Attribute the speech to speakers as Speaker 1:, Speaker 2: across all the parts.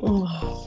Speaker 1: Oh.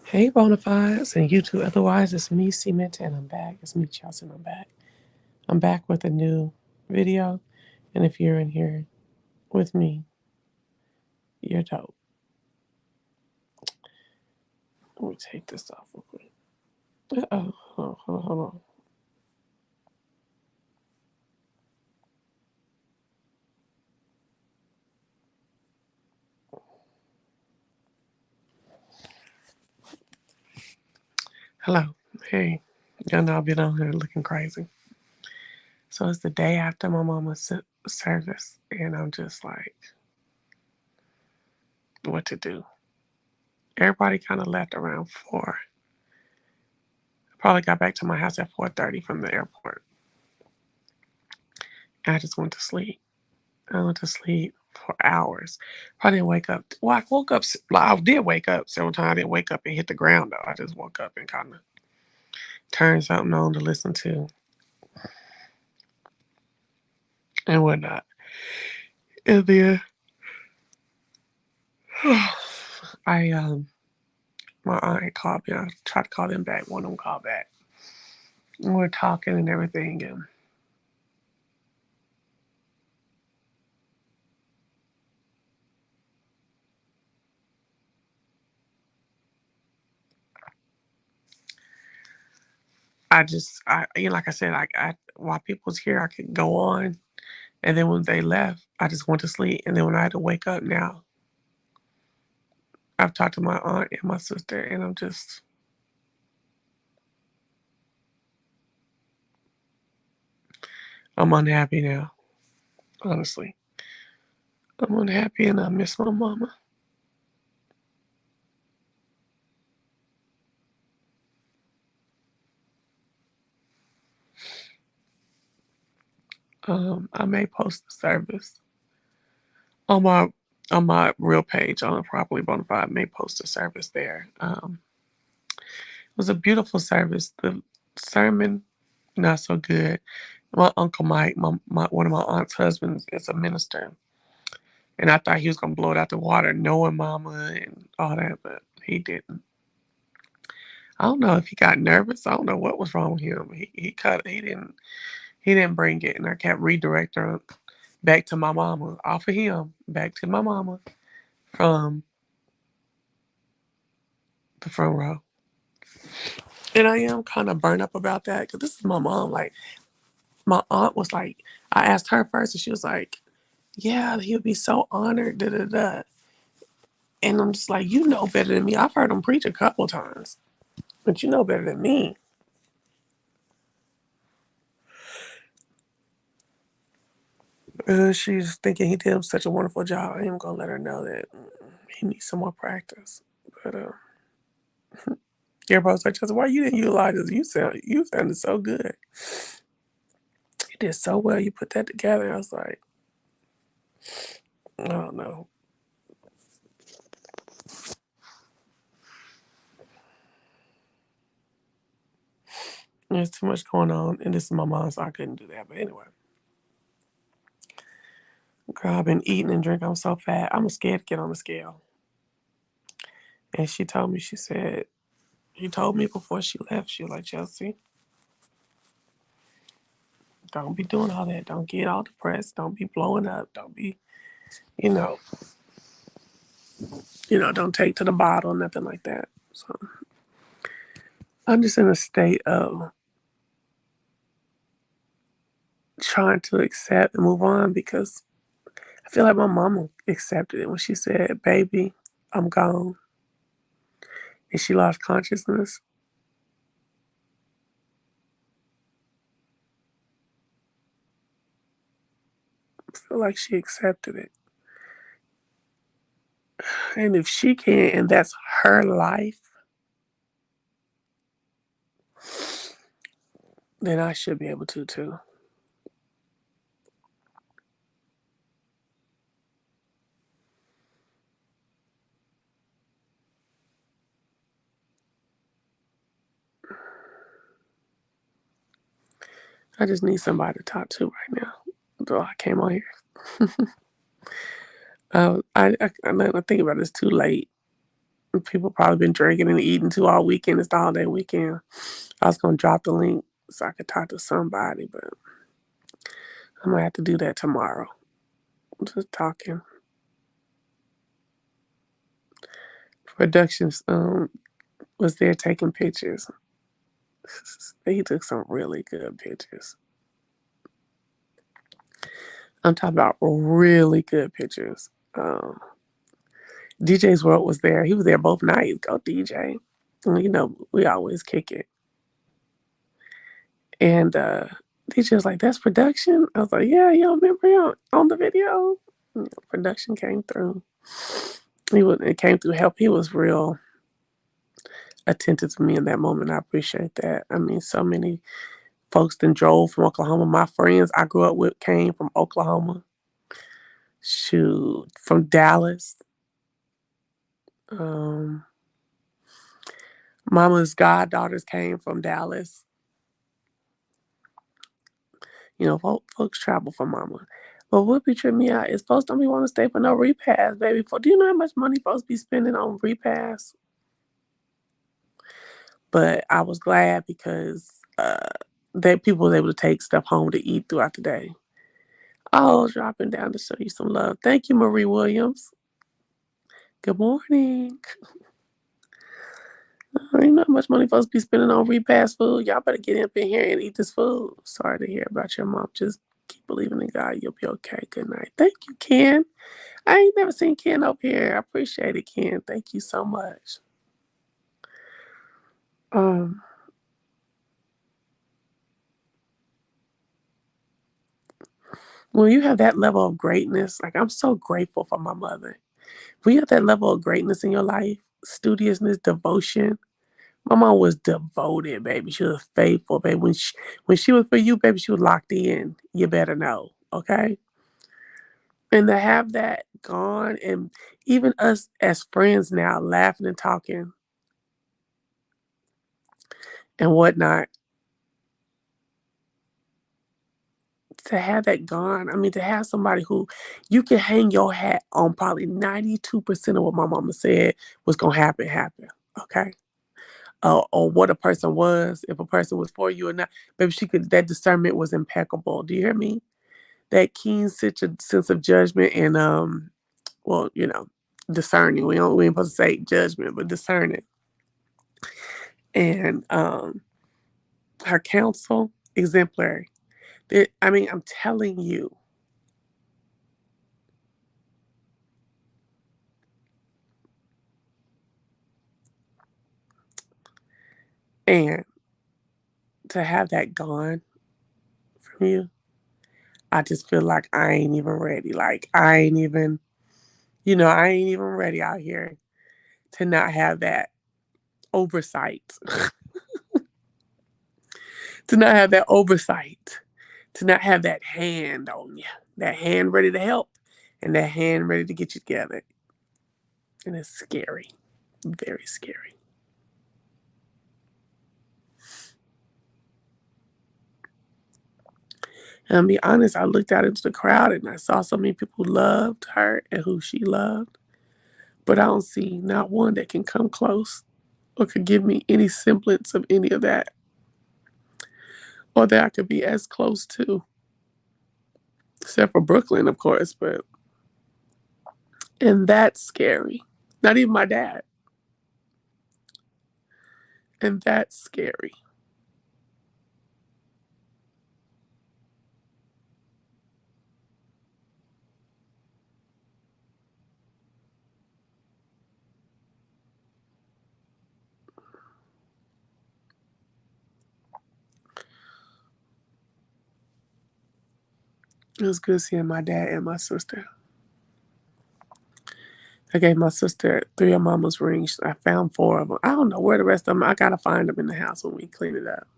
Speaker 1: Hey, Bonafides, and you too. Otherwise, it's me, Cmeantit, and I'm back. It's me, Chelsea, and I'm back. I'm back with a new video, and if you're in here with me, you're dope. Let me take this off real quick. Uh-oh. Hold on. Hello. Hey. Y'all know I've been on here looking crazy. So it's the day after my mama's service, and I'm just like, what to do? Everybody kind of left around 4. I probably got back to my house at 4:30 from the airport. And I just went to sleep. I went to sleep for hours. Probably didn't wake up. Well, I woke up. I did wake up several times. I didn't wake up and hit the ground though. I just woke up and kind of turned something on to listen to and whatnot. And then I my aunt called me. I tried to call them back. One of them called back. And we were talking and everything, and like I said, while people was here, I could go on, and then when they left, I just went to sleep. And then when I had to wake up now, I've talked to my aunt and my sister, and I'm unhappy now. Honestly, I'm unhappy, and I miss my mama. I may post the service on my real page on the Properly Bonafide. I may post the service there. It was a beautiful service. The sermon, not so good. My uncle Mike, my one of my aunt's husbands, is a minister, and I thought he was gonna blow it out the water, knowing mama and all that, but he didn't. I don't know if he got nervous. I don't know what was wrong with him. He didn't bring it, and I kept redirecting her back to my mama, off of him, back to my mama from the front row. And I am kind of burnt up about that because this is my mom. Like, my aunt was like, I asked her first, and she was like, yeah, he would be so honored, da da da. And I'm just like, you know better than me. I've heard him preach a couple times, but you know better than me. She's thinking he did such a wonderful job. I am gonna let her know that he needs some more practice. But everybody's like, just why you didn't utilize this? You sounded so good. You did so well. You put that together. I was like, I don't know. There's too much going on, and this is my mom, so I couldn't do that. But anyway, girl, I've been eating and drinking. I'm so fat. I'm scared to get on the scale. And she told me, she said, She told me before she left, she was like, Chelsea, don't be doing all that. Don't get all depressed. Don't be blowing up. Don't be, you know, don't take to the bottle, nothing like that. So I'm just in a state of trying to accept and move on because I feel like my mama accepted it when she said, baby, I'm gone. And she lost consciousness. I feel like she accepted it. And if she can, and that's her life, then I should be able to too. I just need somebody to talk to right now. So I came on here. I think about it, it's too late. People probably been drinking and eating too all weekend. It's the holiday weekend. I was gonna drop the link so I could talk to somebody, but I might have to do that tomorrow. Just talking. Productions was there taking pictures. He took some really good pictures. I'm talking about really good pictures. DJ's World was there. He was there both nights. Go DJ. We always kick it. And DJ was like, "That's production." I was like, "Yeah, you remember him on the video?" Production came through. It came through help. He was real attentive to me in that moment. I appreciate that. I mean, so many folks that drove from Oklahoma. My friends I grew up with came from Oklahoma. Shoot, from Dallas. Um, Mama's goddaughters came from Dallas. Folks travel for mama. But what be tripping me out is folks don't be want to stay for no repass, baby. Do you know how much money folks be spending on repass? But I was glad because that people was able to take stuff home to eat throughout the day. Oh, dropping down to show you some love. Thank you, Marie Williams. Good morning. You know how much money folks be spending on repass food? Y'all better get up in here and eat this food. Sorry to hear about your mom. Just keep believing in God. You'll be okay. Good night. Thank you, Ken. I ain't never seen Ken up here. I appreciate it, Ken. Thank you so much. Um, when you have that level of greatness, like I'm so grateful for my mother. When you have that level of greatness in your life, studiousness, devotion. My mom was devoted, baby. She was faithful, baby. When she was for you, baby, she was locked in. You better know, okay? And to have that gone, and even us as friends now, laughing and talking and whatnot, to have that gone, I mean, to have somebody who you can hang your hat on probably 92% of what my mama said was going to happen, okay? Or what a person was, if a person was for you or not. Baby, that discernment was impeccable. Do you hear me? That keen sense of judgment and, well, discerning. We ain't supposed to say judgment, but discerning. And her counsel, exemplary. I'm telling you. And to have that gone from you, I just feel like I ain't even ready. Like I ain't even ready out here to not have that oversight. To not have that oversight. To not have that hand on you. That hand ready to help and that hand ready to get you together. And it's scary. Very scary. And I'll be honest, I looked out into the crowd and I saw so many people who loved her and who she loved. But I don't see not one that can come close. or could give me any semblance of any of that, or that I could be as close to, except for Brooklyn, of course. And that's scary. Not even my dad. And that's scary. It was good seeing my dad and my sister. I gave my sister 3 of Mama's rings. I found 4 of them. I don't know where the rest of them. I gotta find them in the house when we clean it up.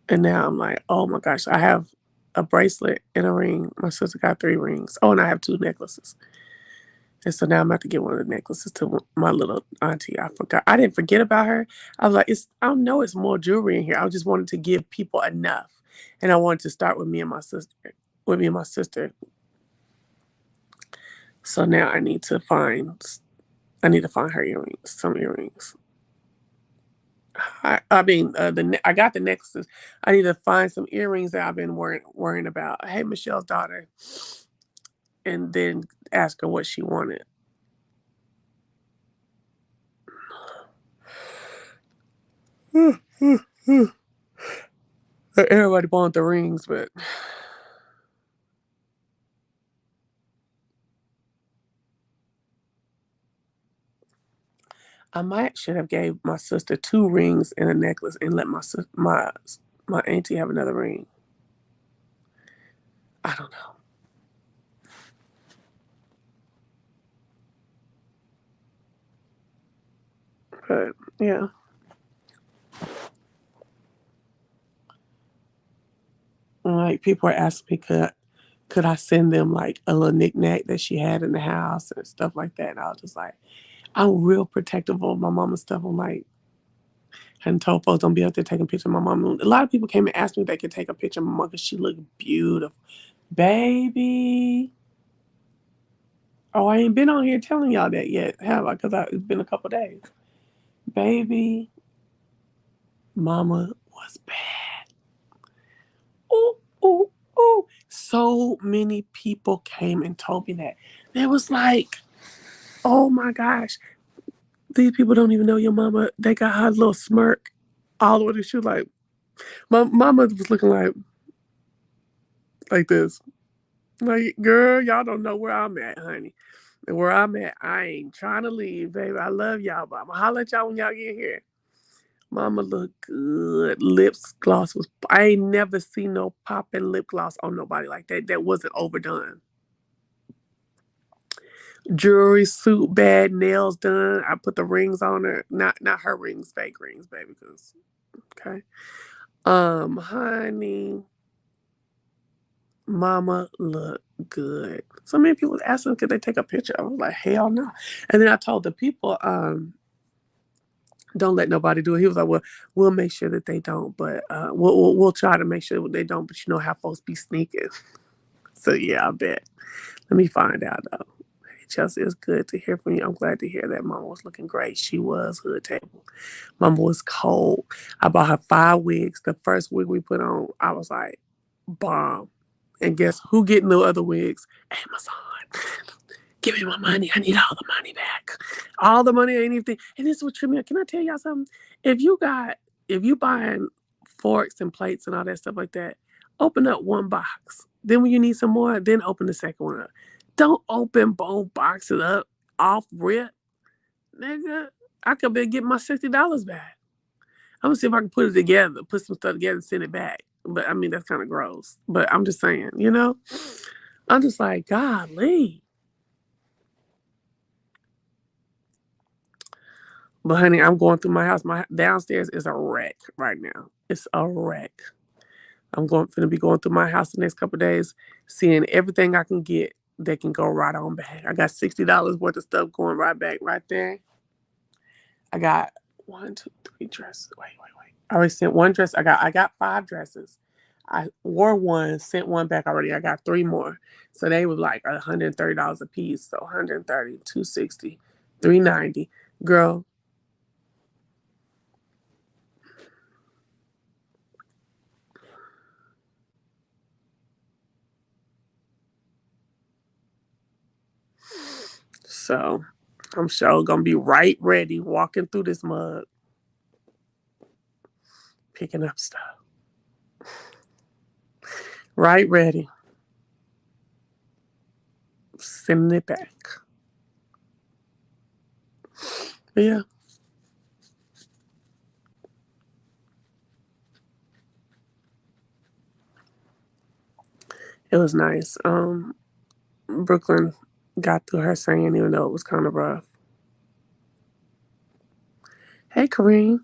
Speaker 1: And now I'm like, oh my gosh, I have a bracelet and a ring. My sister got 3 rings. Oh, and I have 2 necklaces. And so now I'm about to get one of the necklaces to my little auntie. I forgot. I didn't forget about her. I was like, I know it's more jewelry in here. I just wanted to give people enough. And I wanted to start with me and my sister. With me and my sister. So now I need to find her earrings, some earrings. I got the necklaces. I need to find some earrings that I've been worrying about. Hey, Michelle's daughter, and then ask her what she wanted. Everybody bought the rings, but I might should have gave my sister 2 rings and a necklace and let my auntie have another ring. I don't know, but yeah. Like people are asking me, could I send them like a little knickknack that she had in the house and stuff like that? And I was just like, I'm real protective of my mama's stuff. I'm like, hadn't told folks don't be out there taking pictures of my mom. A lot of people came and asked me if they could take a picture of my mom because she looked beautiful. Baby. Oh, I ain't been on here telling y'all that yet, have I? Because it's been a couple days. Baby, mama was bad. Ooh, ooh, ooh. So many people came and told me that. It was like, oh my gosh, these people don't even know your mama. They got her little smirk all the way to, she was like, my mama was looking like this. Like, girl, y'all don't know where I'm at, honey. And where I'm at, I ain't trying to leave, baby. I love y'all, but I'm gonna holler at y'all when y'all get here. Mama look good. Lips gloss was, I ain't never seen no popping lip gloss on nobody like that. That wasn't overdone. Jewelry, suit, bad, nails done. I put the rings on her. Not her rings, fake rings, baby. Cause okay. Honey, mama look good. So many people was asking could they take a picture. I was like, hell no. And then I told the people, don't let nobody do it. He was like, well, we'll make sure that they don't, but we'll try to make sure they don't. But you know how folks be sneaking. So yeah, I bet. Let me find out though. Hey, Chelsea, it's good to hear from you. I'm glad to hear that Mama was looking great. She was hood table. Mama was cold. I bought her 5 wigs. The first wig we put on, I was like, bomb. And guess who getting the other wigs? Amazon. Give me my money. I need all the money back. All the money, ain't anything. And this is what tripped me out. Can I tell y'all something? If you buying forks and plates and all that stuff like that, open up one box. Then when you need some more, then open the second one up. Don't open both boxes up off rip. Nigga, I could be getting my $60 back. I'm gonna see if I can put it together, put some stuff together and send it back. But I mean that's kind of gross. But I'm just saying, you know? I'm just like, golly. But honey, I'm going through my house. My downstairs is a wreck right now. It's a wreck. I'm gonna be going through my house the next couple of days, seeing everything I can get that can go right on back. I got $60 worth of stuff going right back right there. I got 1, 2, 3 dresses. Wait. I already sent 1 dress. I got 5 dresses. I wore 1, sent 1 back already. I got 3 more. So they were like $130 a piece. So 130, 260, 390. Girl, So I'm sure gonna be right ready walking through this mug, picking up stuff. Right ready, sending it back. But yeah, it was nice. Brooklyn got through her singing even though it was kind of rough. Hey Kareem.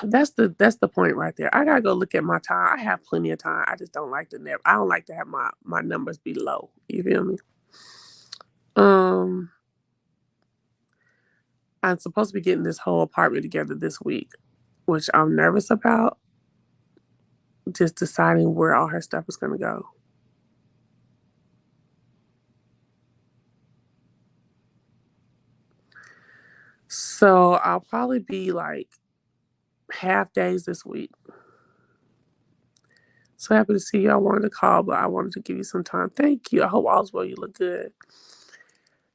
Speaker 1: That's the point right there. I gotta go look at my time. I have plenty of time. I just don't like to I don't like to have my numbers be low. You feel me? Um, I'm supposed to be getting this whole apartment together this week, which I'm nervous about. Just deciding where all her stuff is gonna go. So I'll probably be like half days this week. So happy to see you. I wanted to call, but I wanted to give you some time. Thank you. I hope all's well. You look good.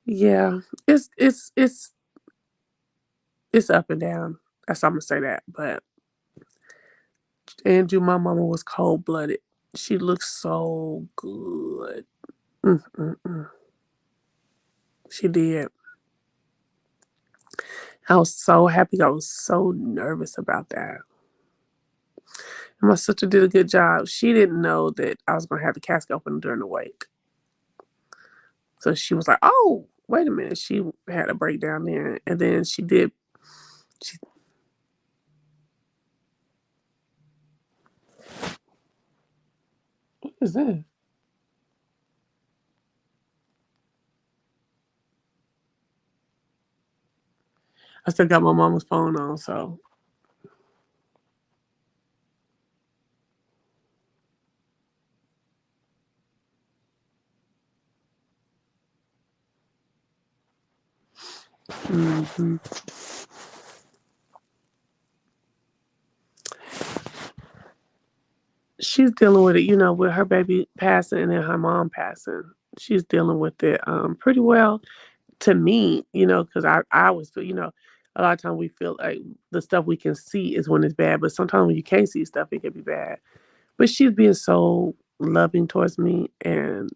Speaker 1: Yeah, it's up and down. That's I'm gonna say that. But Andrew, my mama was cold blooded. She looks so good. Mm-mm-mm. She did. I was so happy. I was so nervous about that. And my sister did a good job. She didn't know that I was gonna have the casket open during the wake. So she was like, "Oh, wait a minute." She had a breakdown there, and then she did. She, what is that? I still got my mama's phone on, so. Hmm. She's dealing with it, with her baby passing and then her mom passing. She's dealing with it pretty well to me, because I always feel, a lot of times we feel like the stuff we can see is when it's bad, but sometimes when you can't see stuff, it can be bad. But she's being so loving towards me and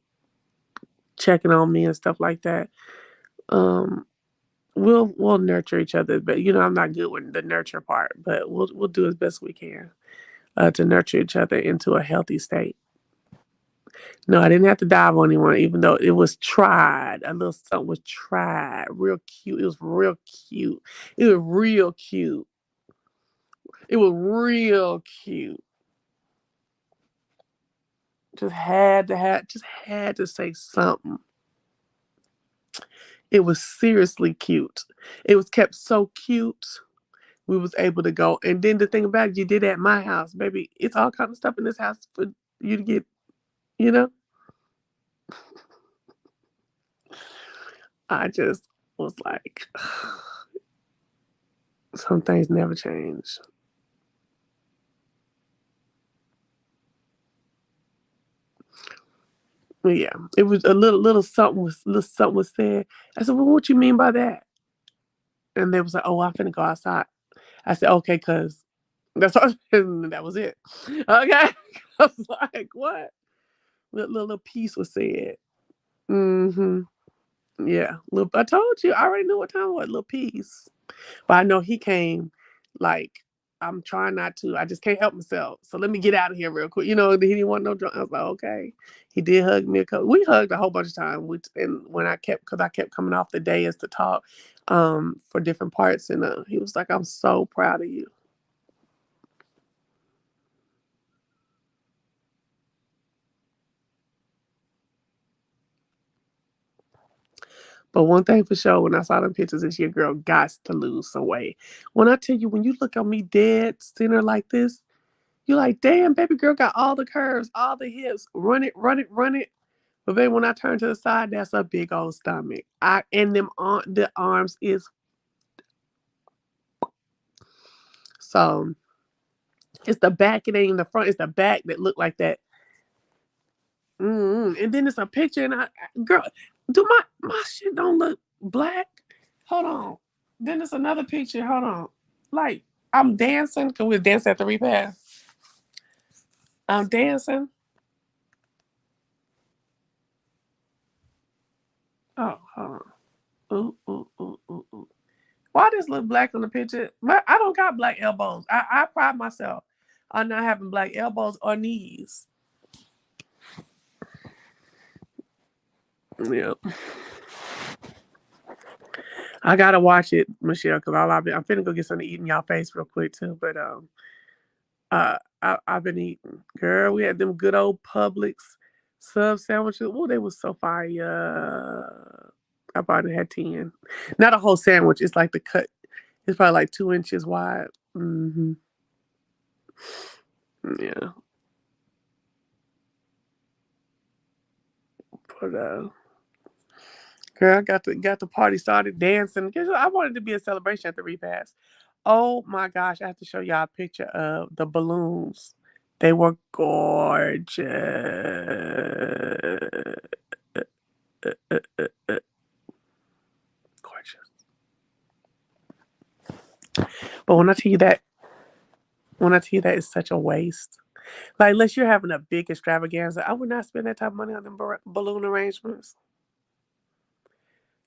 Speaker 1: checking on me and stuff like that. Um, we'll nurture each other, but I'm not good with the nurture part, but we'll do as best we can to nurture each other into a healthy state. No, I didn't have to dive on anyone, even though it was tried. A little something was tried. Real cute. It was real cute. It was real cute. It was real cute. Just had to say something. It was seriously cute. It was kept so cute. We was able to go. And then the thing about it, you did it at my house, baby. It's all kind of stuff in this house for you to get, you know? I just was like, some things never change. But yeah, it was a little something was said. I said, "Well, what you mean by that?" And they was like, "Oh, I'm finna go outside." I said, "Okay, cause that's all." And that was it. Okay, I was like, "What?" Little piece was said. Mm-hmm. Yeah, little. I told you. I already knew what time it was. Little piece. But I know he came like, I'm trying not to. I just can't help myself. So let me get out of here real quick. He didn't want no drunk. I was like, okay. He did hug me a couple. We hugged a whole bunch of times. And when because I kept coming off the dais to talk for different parts. And he was like, I'm so proud of you. But one thing for sure, when I saw them pictures, is your girl got to lose some weight. When I tell you, when you look at me dead center like this, you're like, damn, baby girl got all the curves, all the hips. Run it, run it, run it. But then when I turn to the side, that's a big old stomach. And the arms is so it's the back, it ain't even the front, it's the back that look like that. And then it's a picture, and girl, do my shit don't look black? Hold on. Then it's another picture. Hold on. Like I'm dancing. Cause we dance at the repass. I'm dancing. Oh, hold on. Ooh, ooh, ooh, ooh, ooh. Why does look black on the picture? I don't got black elbows. I pride myself on not having black elbows or knees. Yeah. I gotta watch it, Michelle, because I'm finna go get something to eat in y'all face real quick too. But I've been eating. Girl, we had them good old Publix sub sandwiches. Oh, they was so fire. I probably had 10. Not a whole sandwich. It's like the cut. It's probably like 2 inches wide. Yeah. But girl, I got the party started dancing. 'Cause I wanted to be a celebration at the repast. Oh my gosh, I have to show y'all a picture of the balloons. They were gorgeous. Gorgeous. But when I tell you that it's such a waste. Like, unless you're having a big extravaganza, I would not spend that type of money on them balloon arrangements.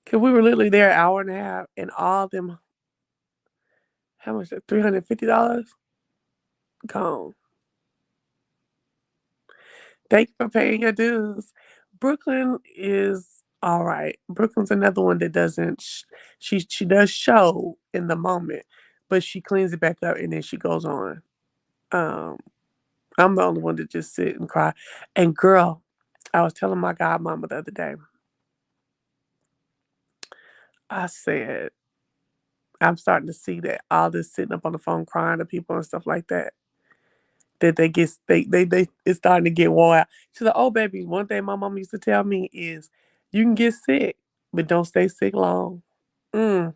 Speaker 1: Cause we were literally there an hour and a half, and all them, how much? $350 gone. Thank you for paying your dues. Brooklyn is all right. Brooklyn's another one that doesn't. She does show in the moment, but she cleans it back up and then she goes on. Um, I'm the only one that just sit and cry. And girl, I was telling my godmama the other day. I said I'm starting to see that all this sitting up on the phone crying to people and stuff like that. That they it's starting to get wore out. She's like, oh baby, one thing my mom used to tell me is you can get sick, but don't stay sick long. Mm.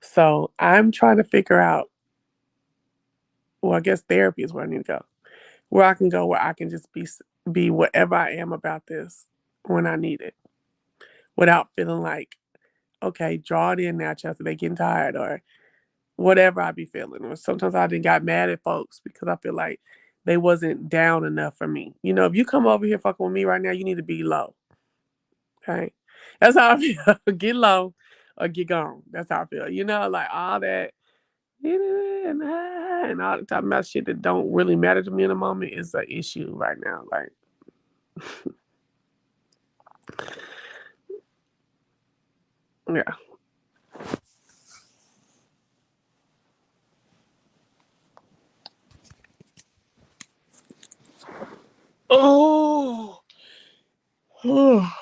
Speaker 1: So I'm trying to figure out, well, I guess therapy is where I need to go. Where I can go where I can just be whatever I am about this when I need it. Without feeling like, okay, draw it in now, Chelsea, they getting tired or whatever I be feeling. Or sometimes I didn't got mad at folks because I feel like they wasn't down enough for me. You know, if you come over here fucking with me right now, you need to be low. Okay. That's how I feel. Get low or get gone. That's how I feel. You know, like all that and all the talking about shit that don't really matter to me in the moment is an issue right now. Like, yeah. Oh, oh.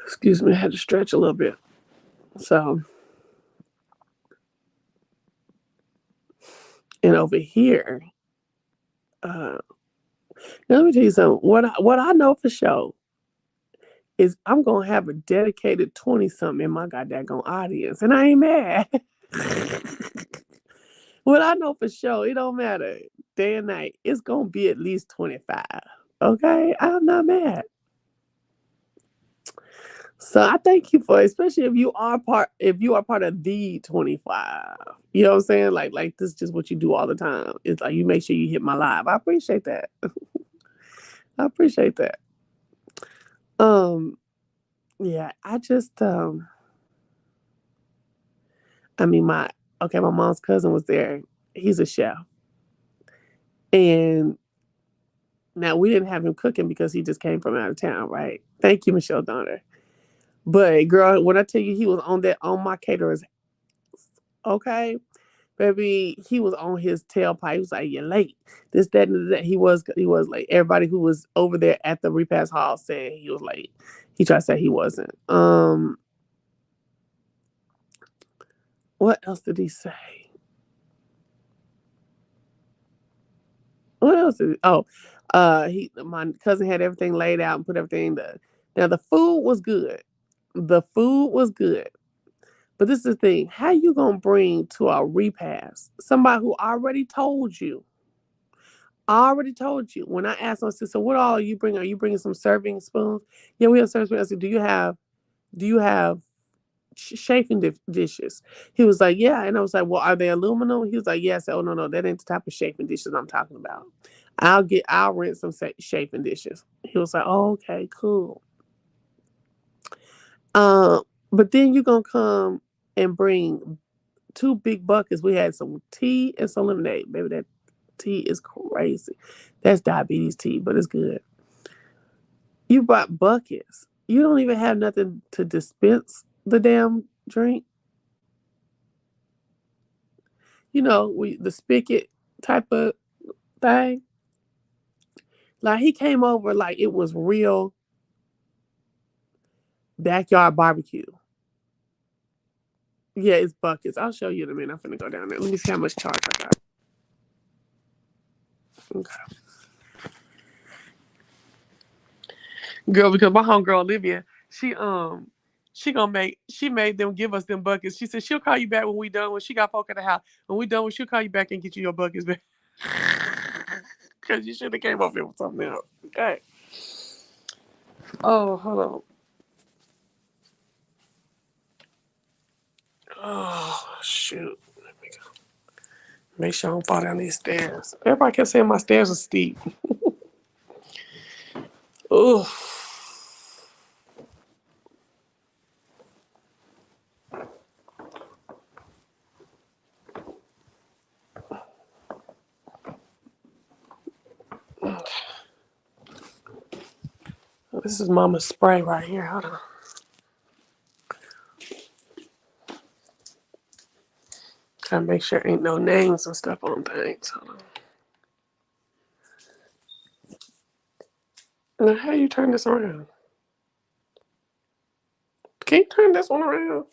Speaker 1: Excuse me, I had to stretch a little bit. So, and over here, uh, let me tell you something. What I know for sure is I'm gonna have a dedicated 20 something in my goddamn audience, and I ain't mad. What I know for sure, it don't matter day and night. It's gonna be at least 25. Okay, I'm not mad. So I thank you for, especially if you are part of the 25. You know what I'm saying? Like this is just what you do all the time. It's like you make sure you hit my live. I appreciate that. I appreciate that. Um, yeah, I just I mean my mom's cousin was there. He's a chef. And now we didn't have him cooking because he just came from out of town, right? Thank you, Michelle Donner. But girl, when I tell you he was on my caterer's, okay, baby, he was on his tailpipe. He was like, "You're late." This, that, and that. He was late. Everybody who was over there at the repast hall said he was late. He tried to say he wasn't. What else did he say? What else did he, oh, my cousin had everything laid out and put everything there. Now the food was good. The food was good. But this is the thing. How you gonna bring to a repast somebody who already told you
Speaker 2: I already told you. When I asked him, I said, "So what all are you bringing? Are you bringing some serving spoons?" Yeah, we have serving spoons. I said, "Do you have chafing dishes?" He was like, "Yeah," and I was like, "Well, are they aluminum?" He was like, "Yeah." I said, "Oh, no, no, that ain't the type of chafing dishes I'm talking about. I'll rent some chafing dishes." He was like, "Oh, okay, cool." But then you're gonna come and bring two big buckets. We had some tea and some lemonade. Baby, that tea is crazy. That's diabetes tea, but it's good. You brought buckets. You don't even have nothing to dispense the damn drink. The spigot type of thing. Like he came over like it was real backyard barbecue. Yeah, it's buckets. I'll show you in a minute. I'm finna go down there. Let me see how much charge I got. Okay.
Speaker 1: Girl, because my homegirl Olivia, she made them give us them buckets. She said she'll call you back when we done. When she got folk at the house, when we done, she'll call you back and get you your buckets back. Because you should have came up here with something else. Okay. Oh, hold on. Oh shoot. Let me go. Make sure I don't fall down these stairs. Everybody kept saying my stairs are steep. Oh, this is Mama's spray right here. Hold on. Trying to make sure ain't no names and stuff on things. Hold on. Now, how you turn this around? Can you turn this one around?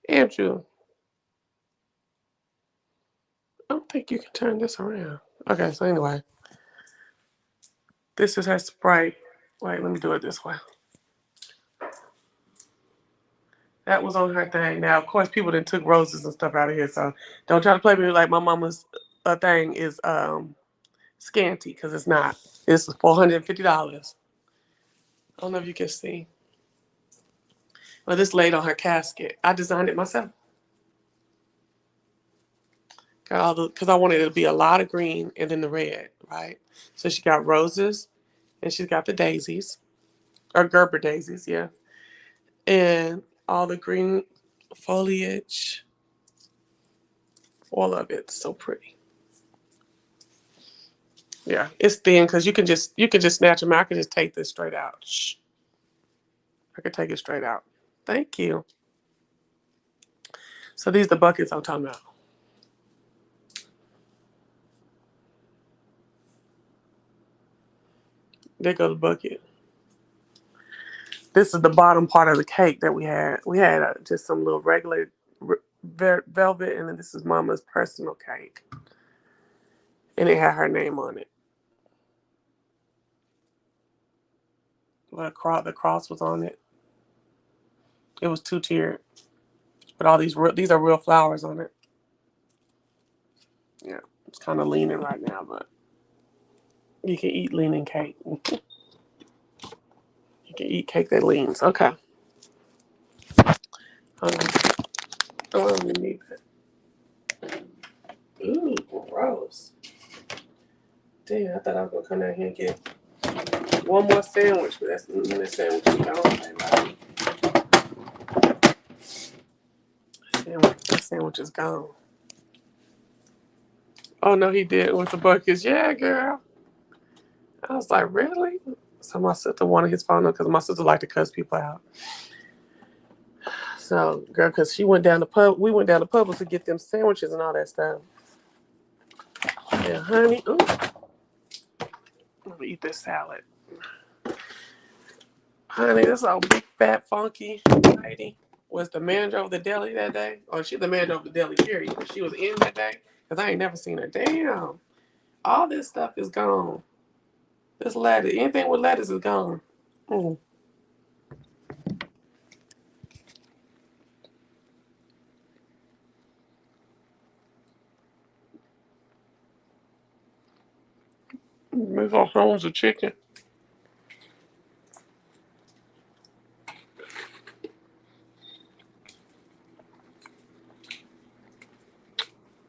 Speaker 1: Andrew, I don't think you can turn this around. Okay, so anyway, this is her spray. Wait, let me do it this way. That was on her thing. Now, of course, people done took roses and stuff out of here, so don't try to play me like my mama's thing is scanty, because it's not. It's $450. I don't know if you can see. Well, this laid on her casket. I designed it myself. Got all the because I wanted it to be a lot of green and then the red, right? So she got roses and she's got the daisies or Gerber daisies, yeah, and all the green foliage, all of it. So pretty. Yeah, it's thin because you can just snatch them out. I can just take this straight out. Shh. I could take it straight out. Thank you. So these are the buckets I'm talking about. There go the bucket. This is the bottom part of the cake that we had. We had just some little regular velvet, and then this is Mama's personal cake, and it had her name on it. The cross was on it. It was two tiered, but all these are real flowers on it. Yeah, it's kind of leaning right now, but you can eat leaning cake. You can eat cake that leans. Okay. Um, oh, I don't even need that. Ooh, gross. Damn, I thought I was gonna come down here and get one more sandwich, but that sandwich is gone. That sandwich is gone. Oh no, he did with the buckets. Yeah, girl. I was like, really? So my sister wanted his phone because my sister liked to cuss people out. So, girl, because she went down the pub, we went down the Publix to get them sandwiches and all that stuff. Yeah, honey, ooh, let me eat this salad. Honey, this old big fat funky lady was the manager of the deli that day. Or she's the manager of the deli, period. She was in that day because I ain't never seen her. Damn, all this stuff is gone. This lettuce, anything with lettuce is gone. Mm.
Speaker 2: Make all kinds of chicken.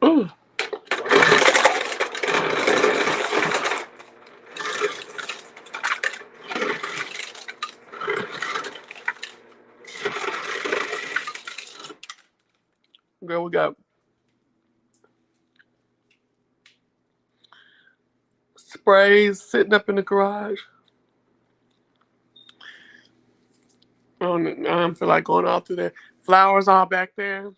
Speaker 2: Ooh. Girl, we got sprays sitting up in the garage. I don't feel like going all through there. Flowers all back there.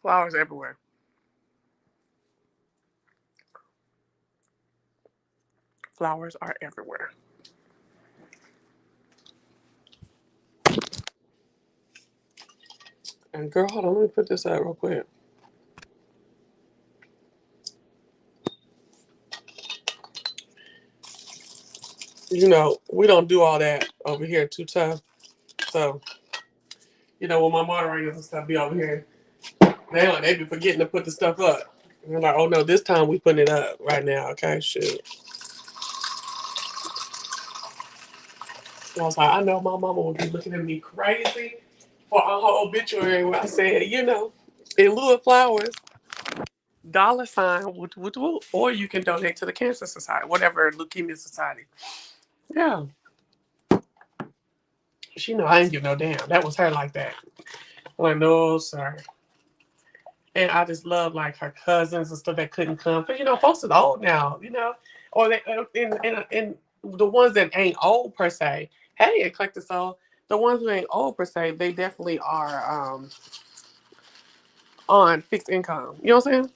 Speaker 2: Flowers everywhere. Flowers are everywhere. And girl, hold on, let me put this out real quick. You know, we don't do all that over here too tough. So, you know, when my moderators and stuff be over here, they be forgetting to put the stuff up. And they're like, oh no, this time we putting it up right now. Okay, shit. And I was like, I know my mama would be looking at me crazy for a whole obituary where I said, you know, in lieu of flowers, $sign, or you can donate to the Cancer Society, whatever Leukemia Society. Yeah. She know I ain't give no damn. That was her like that. I'm like, no, sir. And I just love like her cousins and stuff that couldn't come. Because, you know, folks is old now, you know. Or they and the ones that ain't old per se, hey, eclectic soul, the ones who ain't old per se, they definitely are on fixed income. You know what I'm saying?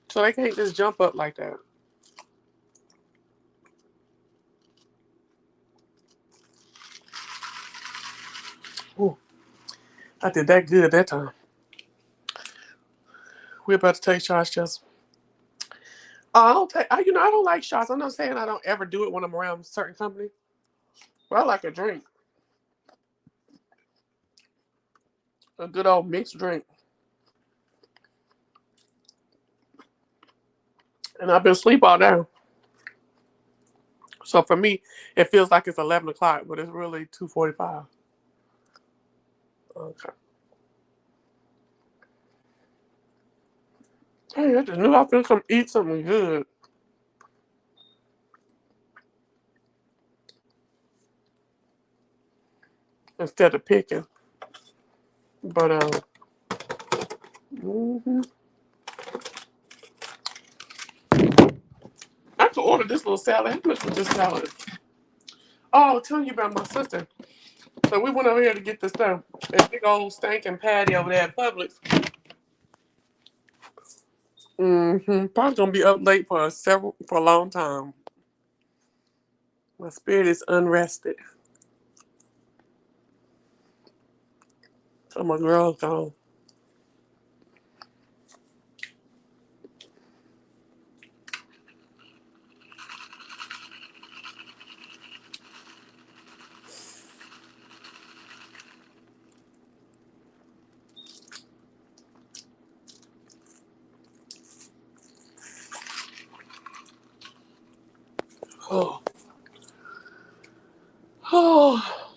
Speaker 2: So they can't just jump up like that. Ooh, I did that good that time. We're about to take shots, just. I don't take. You know, I don't like shots. I'm not saying I don't ever do it when I'm around certain company. But I like a drink, a good old mixed drink. And I've been asleep all day. So for me, it feels like it's 11 o'clock, but it's really 2:45. Okay. Hey, I just knew I was gonna come eat something good instead of picking. But hmm I could order this little salad. How much was this salad? Oh, I was telling you about my sister. So we went over here to get this stuff. That big old stinking patty over there at Publix. Probably gonna be up late for a long time. My spirit is unrested. So my girl's gone. Oh, oh.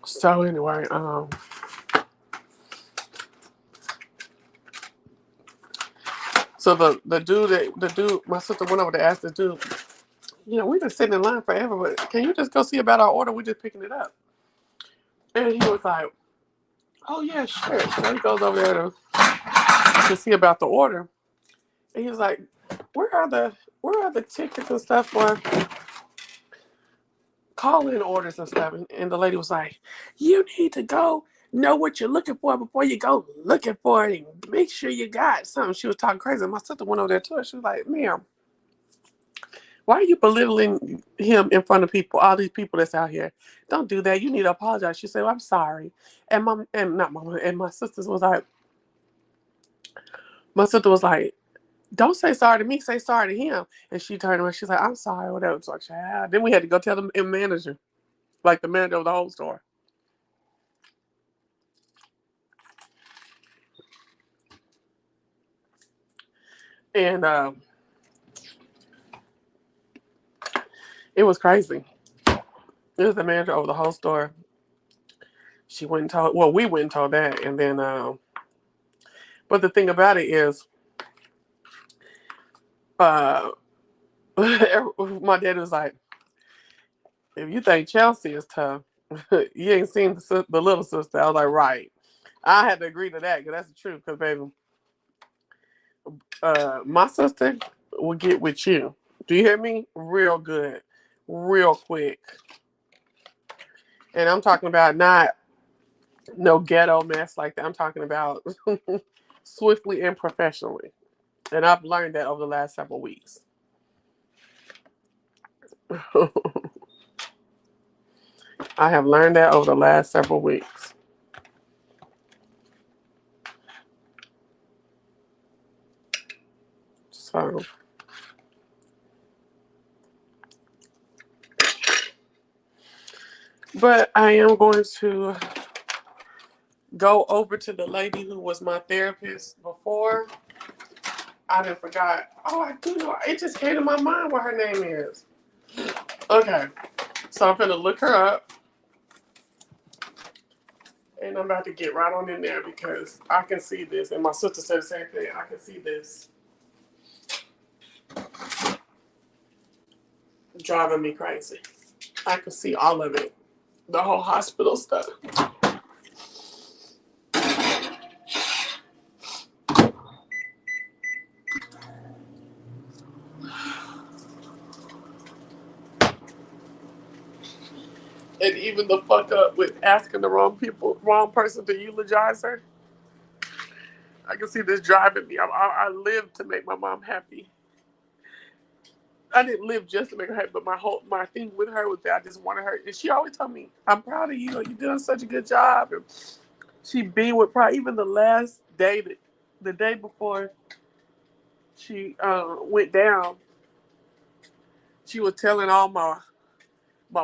Speaker 2: So anyway, so the dude, my sister went over to ask the dude, you know, we've been sitting in line forever, but can you just go see about our order? We're just picking it up. And he was like, oh yeah, sure. So he goes over there to see about the order. And he was like, where are the tickets and stuff for call-in orders and stuff? And the lady was like, you need to go know what you're looking for before you go looking for it and make sure you got something. She was talking crazy. My sister went over there to her. She was like, ma'am, why are you belittling him in front of people, all these people that's out here? Don't do that. You need to apologize. She said, well, I'm sorry. And my sisters was like, my sister was like, don't say sorry to me, say sorry to him. And she turned around, she's like, I'm sorry, whatever. So then we had to go tell the manager, like the manager of the whole store. And it was crazy. It was the manager over the whole store. She went and told, well, we went and told that. And then, but the thing about it is, uh, my dad was like, if you think Chelsea is tough, you ain't seen the little sister. I was like, right. I had to agree to that because that's the truth. Because, baby, my sister will get with you. Do you hear me? Real good. Real quick. And I'm talking about not no ghetto mess like that. I'm talking about swiftly and professionally. And I've learned that over the last several weeks. I have learned that over the last several weeks. So, but I am going to go over to the lady who was my therapist before. I done forgot. Oh, I do know. It just came to my mind what her name is. Okay. So I'm gonna look her up. And I'm about to get right on in there because I can see this. And my sister said the same thing. I can see this driving me crazy. I can see all of it. The whole hospital stuff. And even the fuck up with asking the wrong person to eulogize her. I can see this driving me. I lived to make my mom happy. I didn't live just to make her happy, but my thing with her was that I just wanted her. And she always told me, "I'm proud of you. You're doing such a good job." And she beamed with pride. Even the last day, the day before she went down, she was telling all my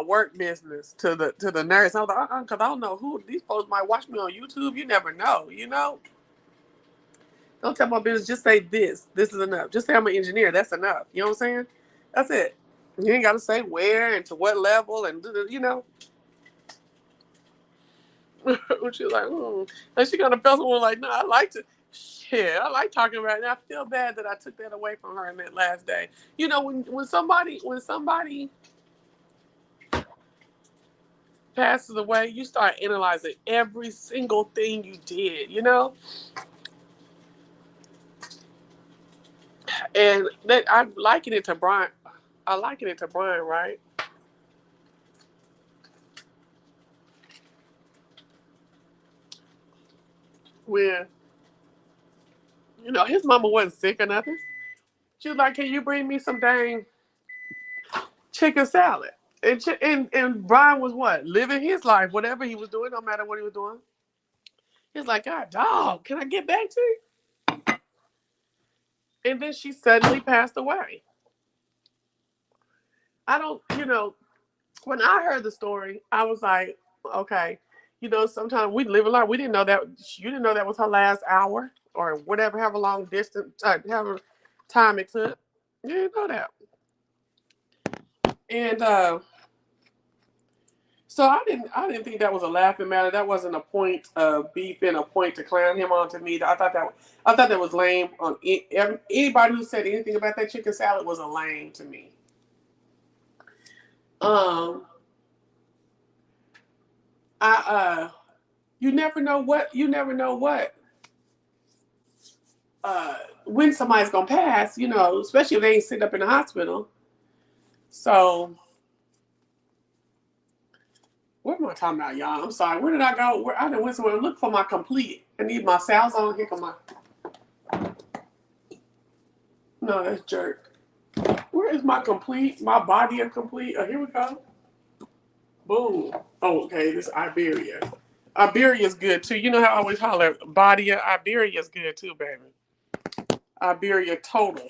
Speaker 2: work business to the nurse. I was like, because I don't know who these folks might watch me on YouTube. You never know, you know. Don't tell my business. Just say this. This is enough. Just say I'm an engineer. That's enough. You know what I'm saying? That's it. You ain't got to say where and to what level and you know. She was like, and she kind of felt someone like, no, I like to. Shit, I like talking about it. And I feel bad that I took that away from her in that last day. You know, when somebody passes away, you start analyzing every single thing you did. You know, and that I liken it to Brian. I liken it to Brian, right? When his mama wasn't sick or nothing. She was like, "Can you bring me some dang chicken salad?" And Brian was what living his life, whatever he was doing, no matter what he was doing. He's like, "God, dog, can I get back to you?" And then she suddenly passed away. I don't, when I heard the story, I was like, okay, sometimes we live a lot. We didn't know that you didn't know that was her last hour or whatever, however long distance, however time it took. You didn't know that. And so I didn't think that was a laughing matter. That wasn't a point of beef and a point to clown him on to me. I thought that was lame. On anybody who said anything about that chicken salad was a lame to me. Um, I you never know what uh when somebody's gonna pass. Especially if they ain't sitting up in the hospital. So what am I talking about, y'all? I'm sorry. Where did I go? I done went somewhere. Look for my complete. I need my sales on here for my. No, that's jerk. Where is my complete? My body of complete? Oh, here we go. Boom. Oh, okay. This is Iberia. Iberia's good too. You know how I always holler, body of Iberia's good too, baby. Iberia total.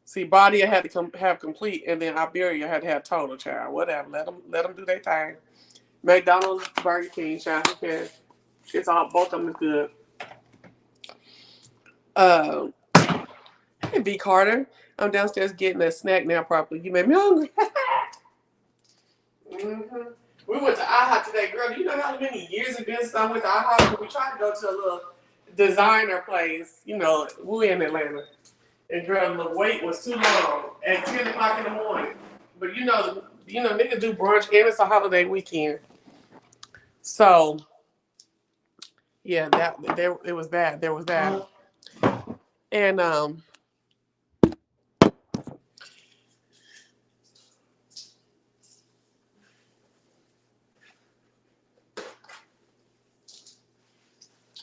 Speaker 2: See, Badia had to have complete, and then Iberia had to have total, child. Whatever. Let them do their thing. McDonald's, Burger King, child. Who cares? It's all both of them is good. Uh, hey, B. Carter. I'm downstairs getting a snack now properly. You made me hungry. hmm We went to IHOP today, girl. Do you know how many years it's been since I went to IHOP? We tried to go to a little designer place. You know, we in Atlanta. And girl, the wait was too long at 10 o'clock in the morning. But niggas do brunch and it's a holiday weekend. So yeah, that there it was that. There was that. And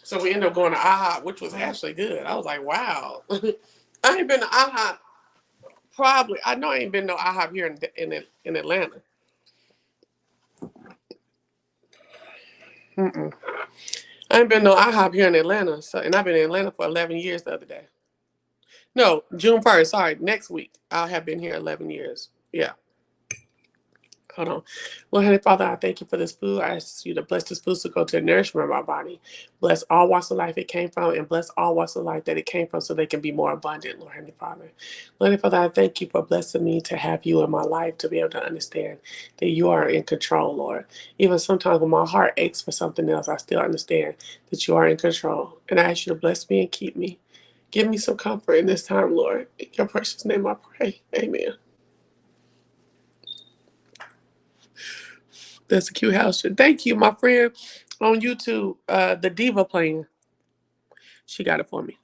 Speaker 2: so we ended up going to IHOP, which was actually good. I was like, wow. I ain't been to IHOP probably. I know I ain't been to IHOP here in Atlanta. Mm-mm. I ain't been no IHOP here in Atlanta. So, and I've been in Atlanta for 11 years the other day. No, June 1st. Sorry, next week. I'll have been here 11 years. Yeah. Hold on. Well, Heavenly Father, I thank you for this food. I ask you to bless this food to go to the nourishment of our body. Bless all walks of life it came from, and bless all walks of life that it came from so they can be more abundant, Lord Heavenly Father. Lord Heavenly Father, I thank you for blessing me to have you in my life to be able to understand that you are in control, Lord. Even sometimes when my heart aches for something else, I still understand that you are in control. And I ask you to bless me and keep me. Give me some comfort in this time, Lord. In your precious name I pray. Amen. That's a cute house. Thank you, my friend on YouTube, the Diva playing. She got it for me.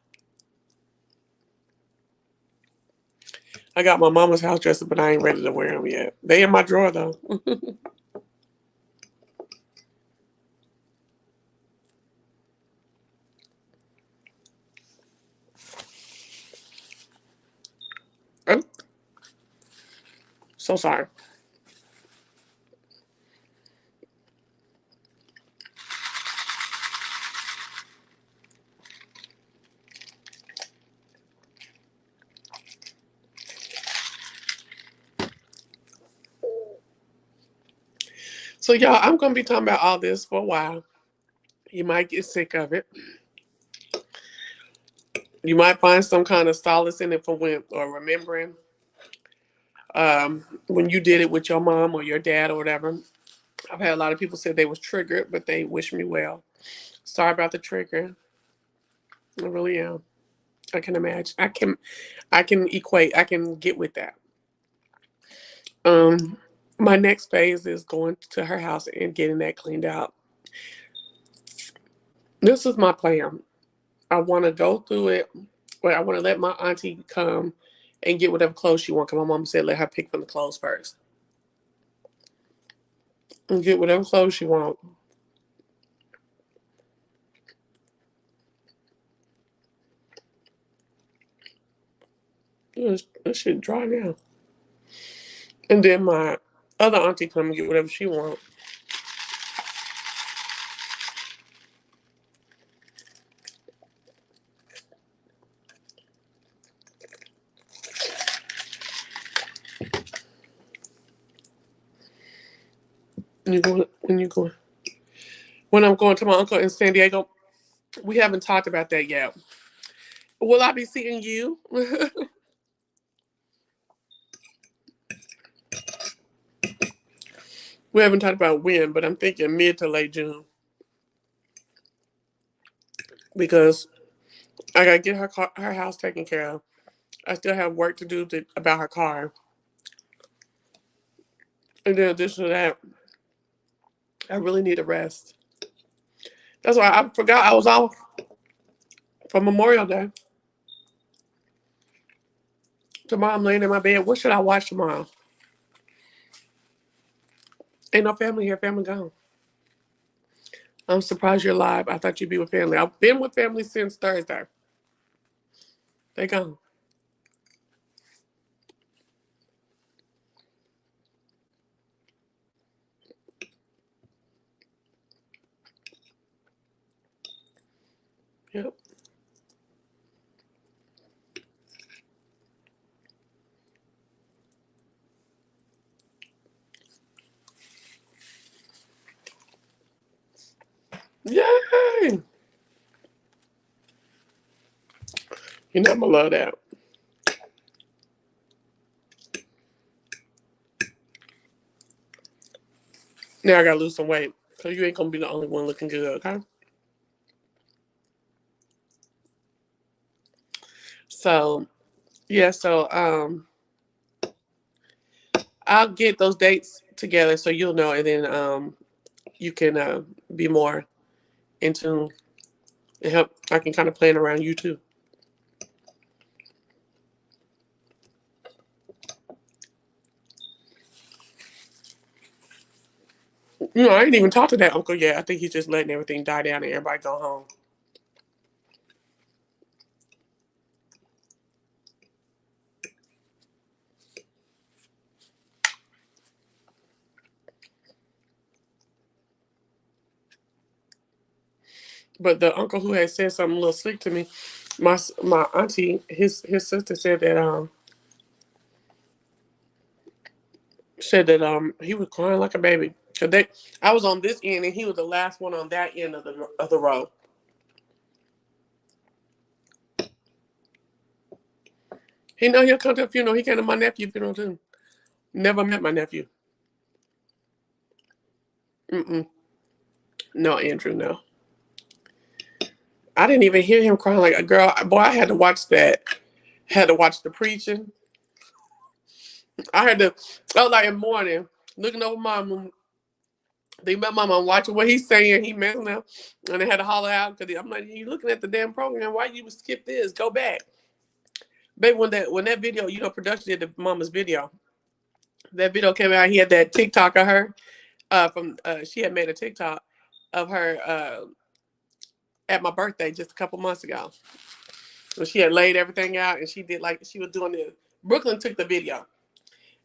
Speaker 2: I got my mama's house dresses, but I ain't ready to wear them yet. They in my drawer though. I'm so sorry. So y'all, I'm gonna be talking about all this for a while. You might get sick of it. You might find some kind of solace in it for when or remembering when you did it with your mom or your dad or whatever. I've had a lot of people say they was triggered, but they wish me well. Sorry about the trigger. I really am. I can imagine. I can equate. I can get with that. Um, my next phase is going to her house and getting that cleaned out. This is my plan. I want to go through it. But I want to let my auntie come and get whatever clothes she wants. Cause my mom said let her pick from the clothes first and get whatever clothes she wants. Yeah, this shit dry now. And then my other auntie come and get whatever she wants. When you going when I'm going to my uncle in San Diego. We haven't talked about that yet. Will I be seeing you? We haven't talked about when, but I'm thinking mid to late June because I gotta get her house taken care of. I still have work to do about her car, and in addition to that, I really need a rest. That's why I forgot I was off for Memorial Day. Tomorrow I'm laying in my bed. What should I watch tomorrow? Ain't no family here. Family gone. I'm surprised you're live. I thought you'd be with family. I've been with family since Thursday. They gone. Yep. Yay! You know, I'm gonna love that. Now I gotta lose some weight. So you ain't gonna be the only one looking good, okay? So yeah, I'll get those dates together so you'll know, and then you can be more in tune and help. I can kind of plan around you too. You know, I ain't even talked to that uncle yet. I think he's just letting everything die down and everybody go home. But the uncle who had said something a little slick to me, my auntie, his sister said that he was crying like a baby. Cause I was on this end and he was the last one on that end of the road. He know he'll come to a funeral. He came to my nephew's funeral too. Never met my nephew. Mm-mm. No, Andrew, no. I didn't even hear him crying like a girl. Boy, I had to watch that. Had to watch the preaching. I had to. I was like in the morning looking over mama. They met mama watching what he's saying. He messing up, and they had to holler out because I'm like, you looking at the damn program? Why you skip this? Go back, baby. When that video, production did the mama's video. That video came out. He had that TikTok of her. From she had made a TikTok of her at my birthday just a couple months ago. So she had laid everything out, and she did like she was doing it. Brooklyn took the video,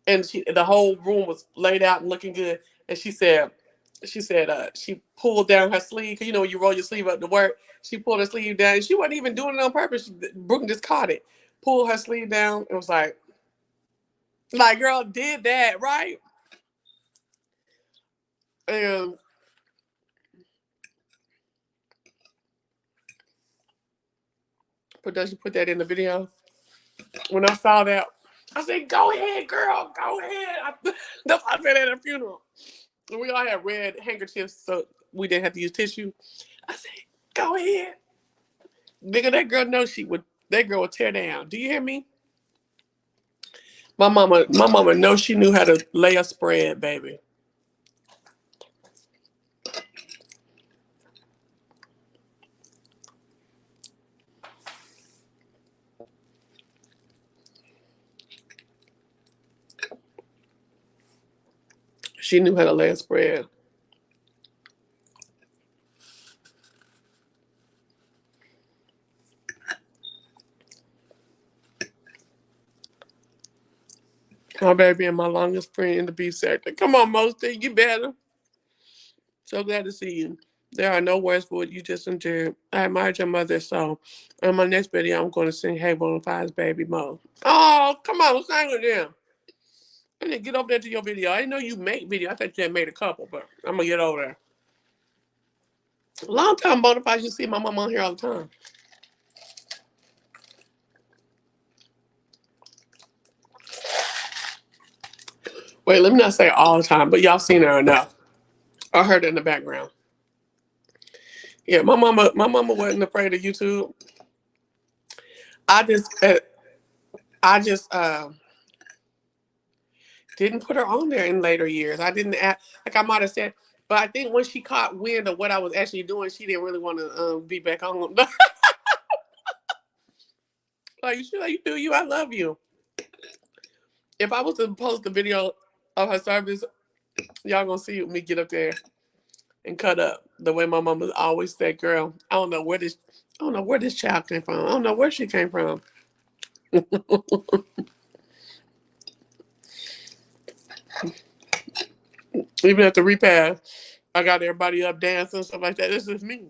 Speaker 2: and the whole room was laid out and looking good. And she said she pulled down her sleeve. 'Cause when you roll your sleeve up to work, she pulled her sleeve down. And she wasn't even doing it on purpose. Brooklyn just caught it, pulled her sleeve down. It was like girl did that right, and production put that in the video. When I saw that, I said, "Go ahead, girl, go ahead." That's what I said at a funeral. And we all had red handkerchiefs, so we didn't have to use tissue. I said, "Go ahead, nigga." That girl knows she would. That girl would tear down. Do you hear me? My mama knows she knew how to lay a spread, baby. She knew how to lay a spread. My baby and my longest friend in the beef sector. Come on, Mosty, you better. So glad to see you. There are no words for what you just endured. I admired your mother so. On my next video, I'm going to sing Hey Bonafide's Baby Mo. Oh, come on, sing with them. I need to get over there to your video. I didn't know you make video. I thought you had made a couple, but I'm going to get over there. Long time Bonafide, you see my mom on here all the time. Wait, let me not say all the time, but y'all seen her enough. I heard her in the background. Yeah, my mama wasn't afraid of YouTube. I just, uh, I just didn't put her on there in later years. I didn't act like I might have said, but I think when she caught wind of what I was actually doing, she didn't really want to be back on. Like you do you, I love you. If I was to post a video of her service, y'all gonna see me get up there and cut up the way my mama always said, "Girl, I don't know where this child came from. I don't know where she came from." Even at the repast, I got everybody up dancing and stuff like that. This is me.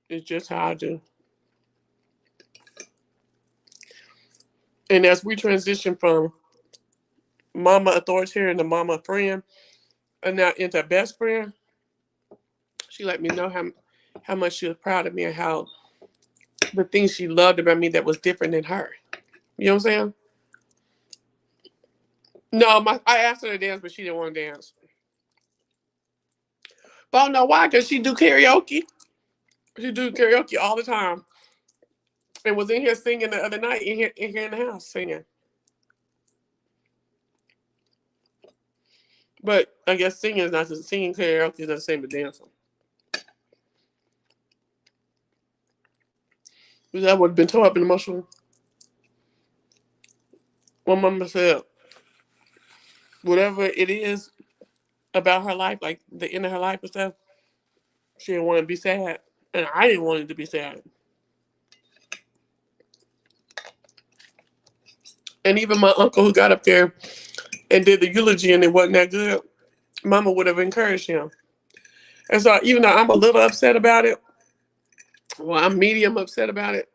Speaker 2: It's just how I do. And as we transition from mama authoritarian to mama friend, and now into best friend, she let me know
Speaker 1: how much she was proud of me and how the things she loved about me that was different than her. You know what I'm saying? No, I asked her to dance, but she didn't want to dance. But I don't know why, because she do karaoke. She do karaoke all the time. And was in here singing the other night in here in the house singing. But I guess singing karaoke is not the same as dancing. That would have been tore up and emotional. My mama said, whatever it is about her life, like the end of her life and stuff, she didn't want to be sad. And I didn't want it to be sad. And even my uncle who got up there and did the eulogy and it wasn't that good, mama would have encouraged him. And so even though I'm a little upset about it, well, I'm medium upset about it,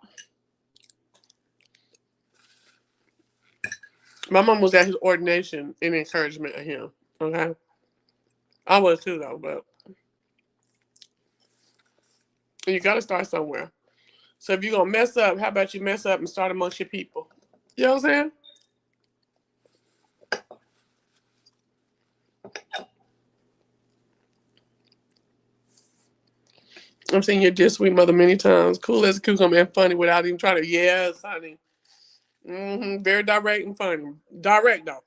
Speaker 1: my mom was at his ordination in encouragement of him. Okay? I was too though, but you gotta start somewhere. So if you're gonna mess up, how about you mess up and start amongst your people? You know what I'm saying? I've seen your dear sweet mother many times. Cool as a cucumber and funny without even trying to, yes, honey. Very direct and funny. Direct though.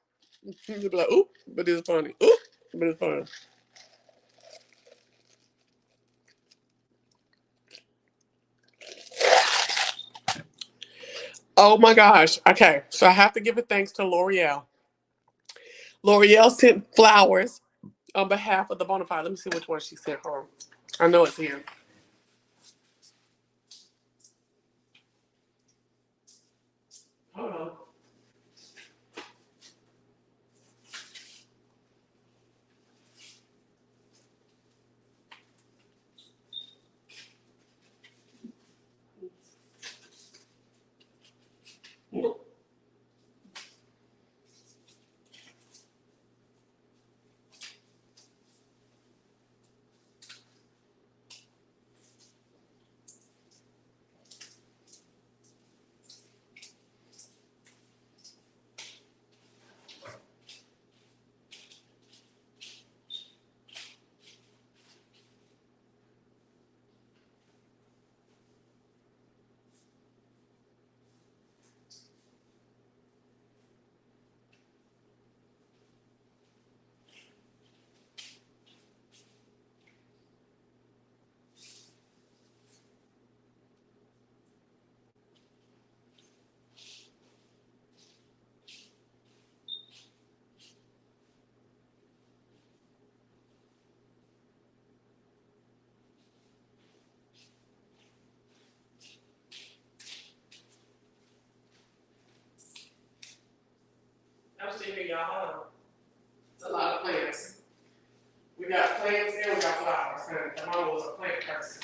Speaker 1: You'll be like, oop, but it's funny. Oop, but it's funny. Oh my gosh. Okay. So I have to give a thanks to L'Oreal. L'Oreal sent flowers on behalf of the Bonafide. Let me see which one she sent her. I know it's here. Hold on. I'm still here, y'all. Hold on. It's a lot of plants. We got plants and we got flowers. And my mom was a plant person.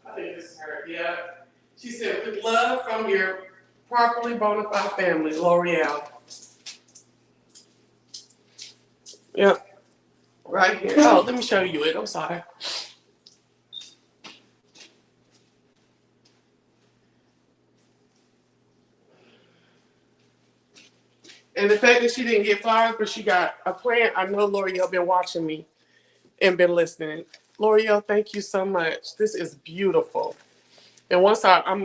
Speaker 1: I think this is her. Yeah. She said, with love from your properly bona fide family, L'Oreal. Yep. Right here. Oh, let me show you it. I'm sorry. And the fact that she didn't get flowers, but she got a plant, I know L'Oreal been watching me and been listening. L'Oreal, thank you so much. This is beautiful. And once I'm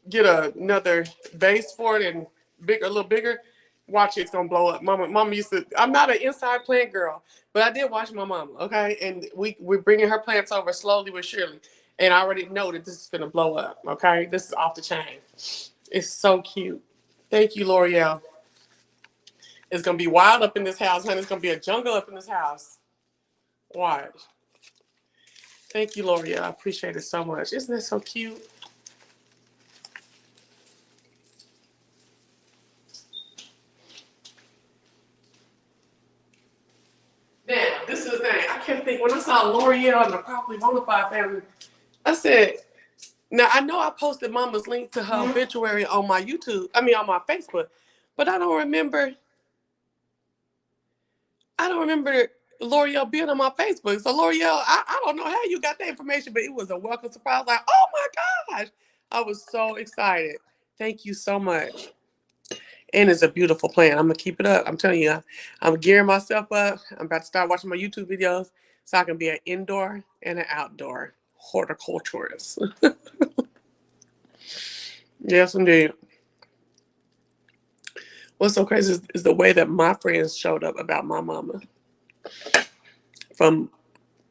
Speaker 1: get another vase for it and a little bigger, watch it's gonna blow up. Mama used to. I'm not an inside plant girl, but I did watch my mama. Okay, and we're bringing her plants over slowly but surely, and I already know that this is gonna blow up. Okay, this is off the chain. It's so cute. Thank you, L'Oreal. It's gonna be wild up in this house, honey. It's gonna be a jungle up in this house. Watch. Thank you, L'Oreal. I appreciate it so much. Isn't that so cute? Now, this is the thing. I can't think
Speaker 2: when I saw L'Oreal and the Properly Bonafide family, I said, now I know I posted Mama's link to her obituary on my YouTube, on my Facebook, but I don't remember L'Oreal being on my Facebook. So L'Oreal, I don't know how you got that information, but it was a welcome surprise. Like, oh my gosh. I was so excited. Thank you so much. And it's a beautiful plan. I'm gonna keep it up. I'm telling you, I'm gearing myself up. I'm about to start watching my YouTube videos so I can be an indoor and an outdoor horticulturist. Yes, indeed. What's so crazy is the way that my friends showed up about my mama. From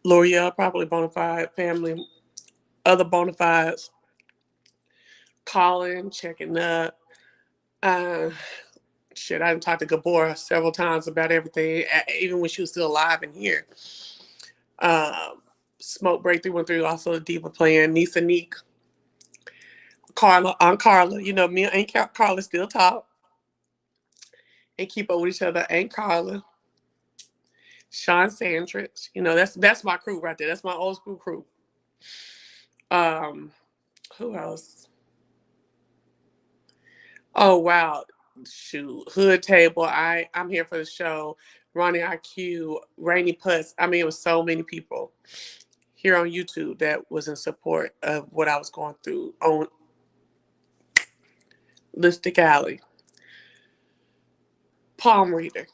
Speaker 2: L'Oreal, probably Bonafide family, other Bonafides, calling, checking up. Uh, I done talked to Gabor several times about everything, even when she was still alive and here. Smoke Break 313, also a diva playing. Nisa Neek, Carla, Aunt Carla. You know, me and Aunt Carla still talk and keep up with each other. Aunt Carla, Sean Sandrich. You know, that's my crew right there. That's my old school crew. Um, who else? Oh wow, shoot, Hood Table. I'm here for the show. Ronnie IQ, Rainy Putz. It was so many people here on YouTube that was in support of what I was going through on Lipstick Alley. Palm Reader.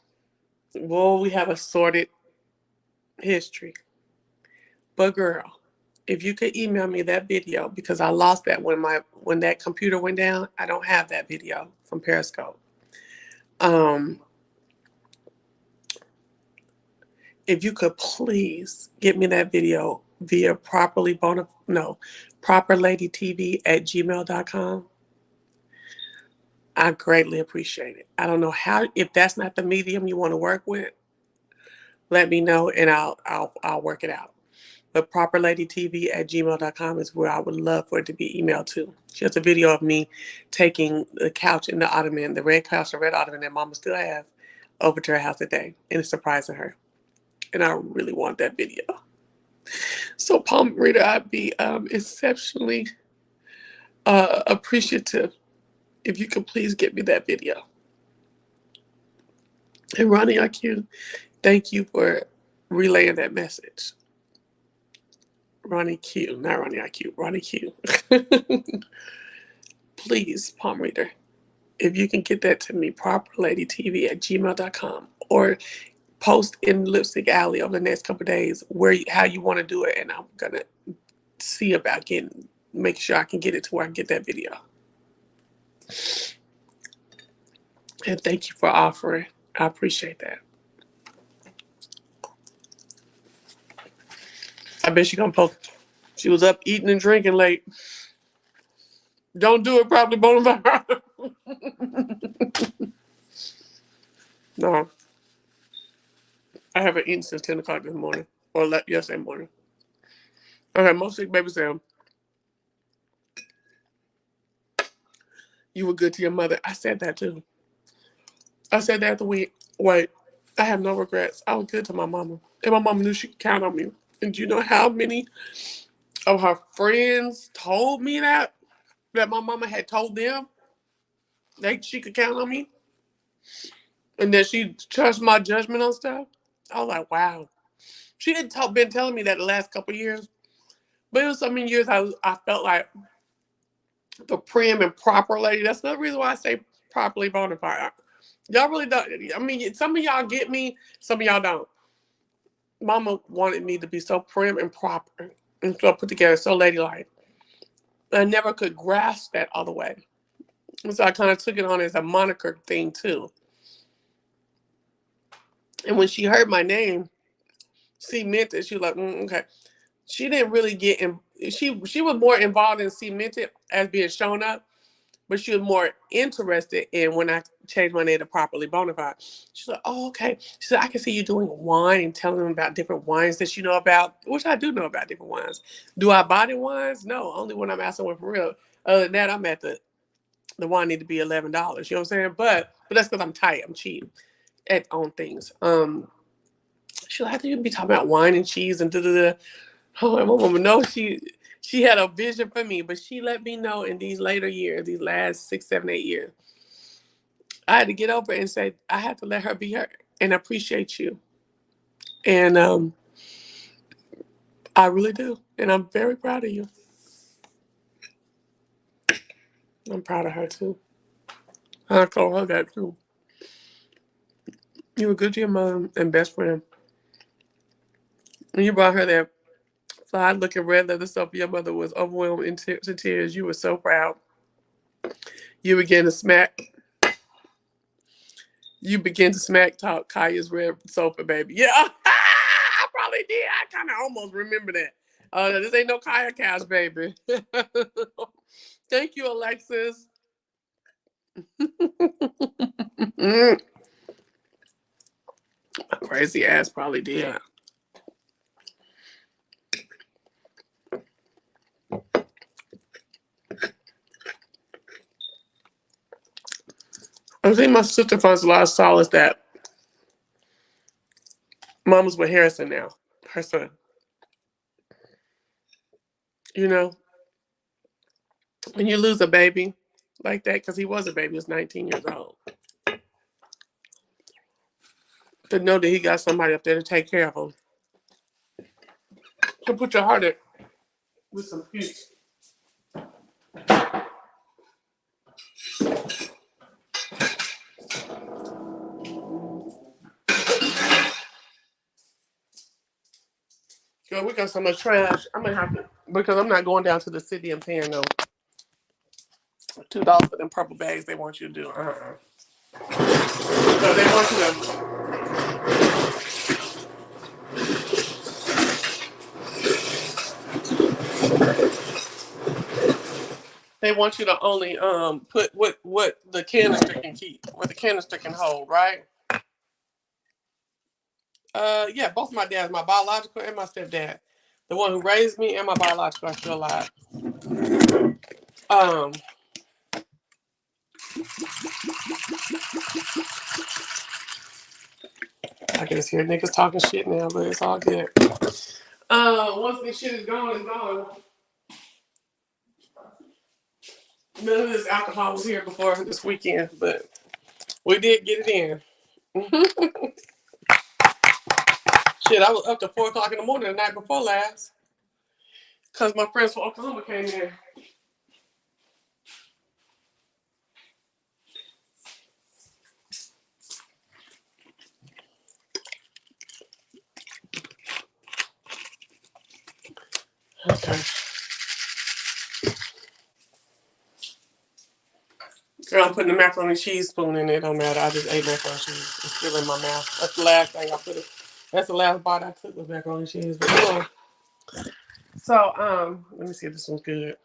Speaker 2: Well, we have a sordid history. But girl, if you could email me that video, because I lost that when that computer went down. I don't have that video from Periscope. Um, if you could please get me that video via properladytv@gmail.com. I greatly appreciate it. I don't know how, if that's not the medium you want to work with, let me know and I'll work it out. But properladytv@gmail.com is where I would love for it to be emailed to. She has a video of me taking the couch and the ottoman, the red couch and red ottoman that Mama still has, over to her house today. And it's surprising her. And I really want that video. So, Palm Reader, I'd be exceptionally appreciative if you could please get me that video. And Ronnie IQ, thank you for relaying that message. Ronnie Q, not Ronnie IQ, Ronnie Q. Please, Palm Reader, if you can get that to me, properladytv@gmail.com, or post in Lipstick Alley over the next couple of days how you want to do it, and I'm gonna see about making sure I can get it to where I can get that video. And thank you for offering. I appreciate that. I bet she gonna post. She was up eating and drinking late. Don't do it, probably bonafide. No, I haven't eaten since 10 o'clock this morning, or yesterday morning. Okay, most sick baby Sam, you were good to your mother. I said that too. I said that the week. Wait, I have no regrets. I was good to my mama, and my mama knew she could count on me. And do you know how many of her friends told me that my mama had told them she could count on me, and that she trust my judgment on stuff? I was like, wow. She had been telling me that the last couple of years, but it was so many years I felt like the prim and proper lady. That's another reason why I say properly bona fide. Y'all really don't. Some of y'all get me, some of y'all don't. Mama wanted me to be so prim and proper and so put together, so ladylike. I never could grasp that other way. And so I kind of took it on as a moniker thing too. And when she heard my name, Cmeantit, she was like, okay. She didn't really get in. She was more involved in Cmeantit as being shown up, but she was more interested in when I changed my name to Properly Bonafide. She's like, oh, okay. She said, I can see you doing wine and telling them about different wines that you know about, which I do know about different wines. Do I buy the wines? No, only when I'm asking one for real. Other than that, I'm at the wine need to be $11. You know what I'm saying? But that's because I'm tight. I'm cheap on things. She'll have to be talking about wine and cheese and da da da. Oh, my mama knows she had a vision for me, but she let me know in these later years, these last 6, 7, 8 years, I had to get over it and say I had to let her be her and appreciate you. And I really do, and I'm very proud of you. I'm proud of her too. I told her that too. You were good to your mom and best friend. And you brought her that fly looking red leather sofa. Your mother was overwhelmed into tears. You were so proud. You began to smack. You began to smack talk Kaya's red sofa, baby. Yeah, I probably did. I kind of almost remember that. This ain't no Kaya couch, baby. Thank you, Alexis. My crazy ass probably did. I think my sister finds a lot of solace that mama's with Harrison now, her son. You know, when you lose a baby like that, because he was a baby, he was 19 years old, to know that he got somebody up there to take care of him, to put your heart in with some peace. Girl, we got so much trash. I'm gonna have to, because I'm not going down to the city and paying no $2 for them purple bags they want you to do. So they want you to. They want you to only put what the canister can keep, what the canister can hold, right? Yeah, both my dads, my biological and my stepdad, the one who raised me and my biological, are still alive. Um, I can just hear niggas talking shit now, but it's all good. Once this shit is gone, it's gone. None of this alcohol was here before this weekend, but we did get it in. Shit, I was up to 4 o'clock in the morning the night before last, cause my friends from Oklahoma came in. Okay. Girl, I'm putting the macaroni and cheese spoon in it. It don't matter. I just ate macaroni and cheese. It's still in my mouth. That's the last thing I put it. That's the last bite I took was macaroni and cheese. But anyway. So, let me see if this one's good.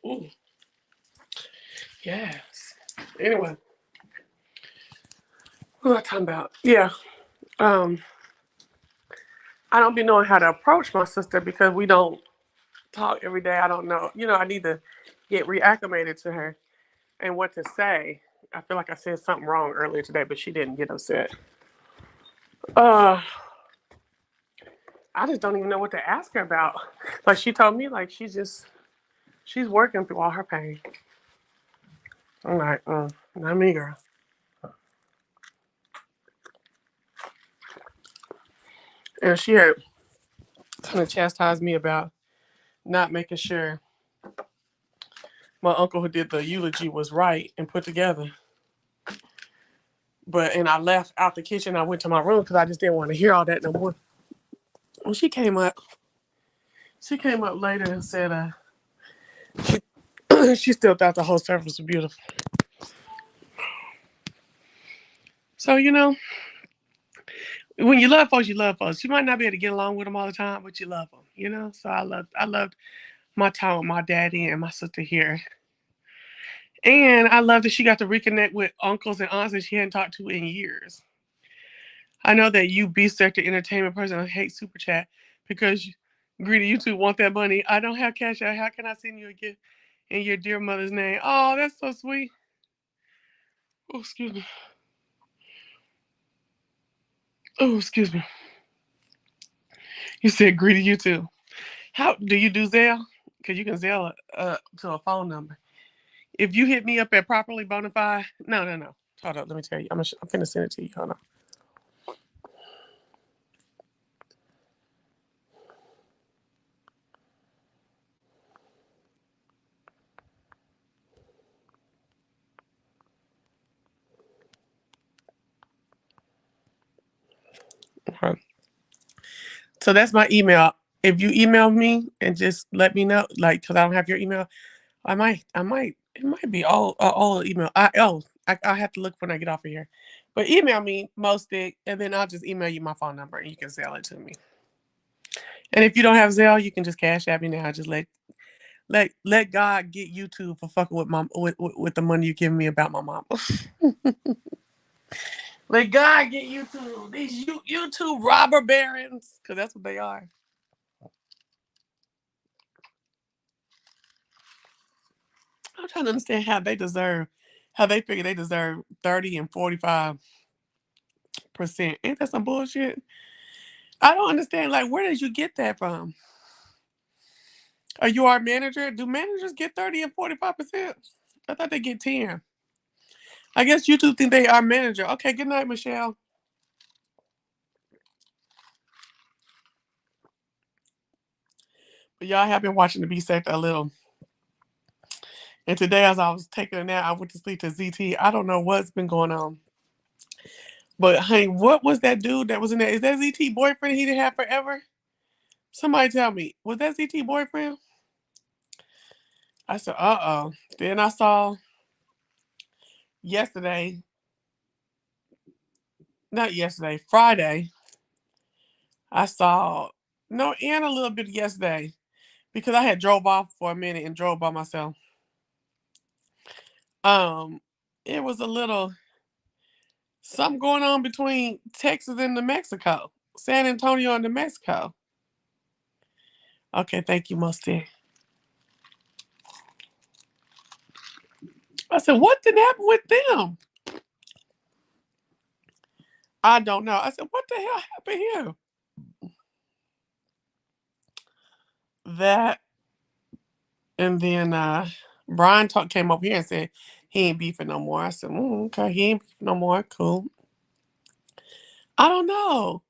Speaker 2: Ooh, yes. Anyway, what was I talking about? Yeah. Um, I don't be knowing how to approach my sister because we don't talk every day. I don't know. I need to get reacclimated to her and what to say. I feel like I said something wrong earlier today, but she didn't get upset. Uh, I just don't even know what to ask her about. Like she told me, like she's working through all her pain. I'm like, not me, girl. And she had kind of chastised me about not making sure my uncle who did the eulogy was right and put together. And I left out the kitchen. I went to my room because I just didn't want to hear all that no more. When she came up later and said, she still thought the whole service was beautiful. So when you love folks, you love folks. You might not be able to get along with them all the time, but you love them. So I loved my time with my daddy and my sister here. And I love that she got to reconnect with uncles and aunts that she hadn't talked to in years. I know that you B sector entertainment person hate super chat because greedy you two want that money. I don't have cash out. How can I send you a gift in your dear mother's name? Oh, that's so sweet.
Speaker 1: Oh, excuse me. Oh, excuse me. You said greedy you too. How do you do Zelle? Because you can Zelle to a phone number. If you hit me up at properly bonafide, no, no, no. Hold up, let me tell you. I'm finna send it to you. Hold on. Okay. So that's my email. If you email me and just let me know, like, because I don't have your email, it might be all email. I have to look when I get off of here. But email me most it, and then I'll just email you my phone number, and you can sell it to me. And if you don't have Zelle, you can just cash at me now. Just let God get YouTube for fucking with with the money you giving me about my mama. Let God get YouTube. These YouTube robber barons, because that's what they are. I'm trying to understand how they figure they deserve 30 and 45%. Ain't that some bullshit? I don't understand. Like, where did you get that from? Are you our manager? Do managers get 30 and 45%? I thought they get 10. I guess YouTube think they are manager. Okay, good night, Michelle. But y'all have been watching the B sector a little. And today, as I was taking a nap, I went to sleep to ZT. I don't know what's been going on. But honey, what was that dude that was in there? Is that ZT boyfriend he didn't have forever? Somebody tell me, was that ZT boyfriend? I said, uh-oh. Then I saw yesterday, not yesterday, Friday, I saw, no, and a little bit yesterday, because I had drove off for a minute and drove by myself. Um, it was a little something going on between Texas and New Mexico, San Antonio and New Mexico. Okay, thank you, Musty. I said, what did happen with them? I don't know. I said, what the hell happened here? That and then Brian came over here and said he ain't beefing no more. I said, okay, he ain't beefing no more. Cool. I don't know.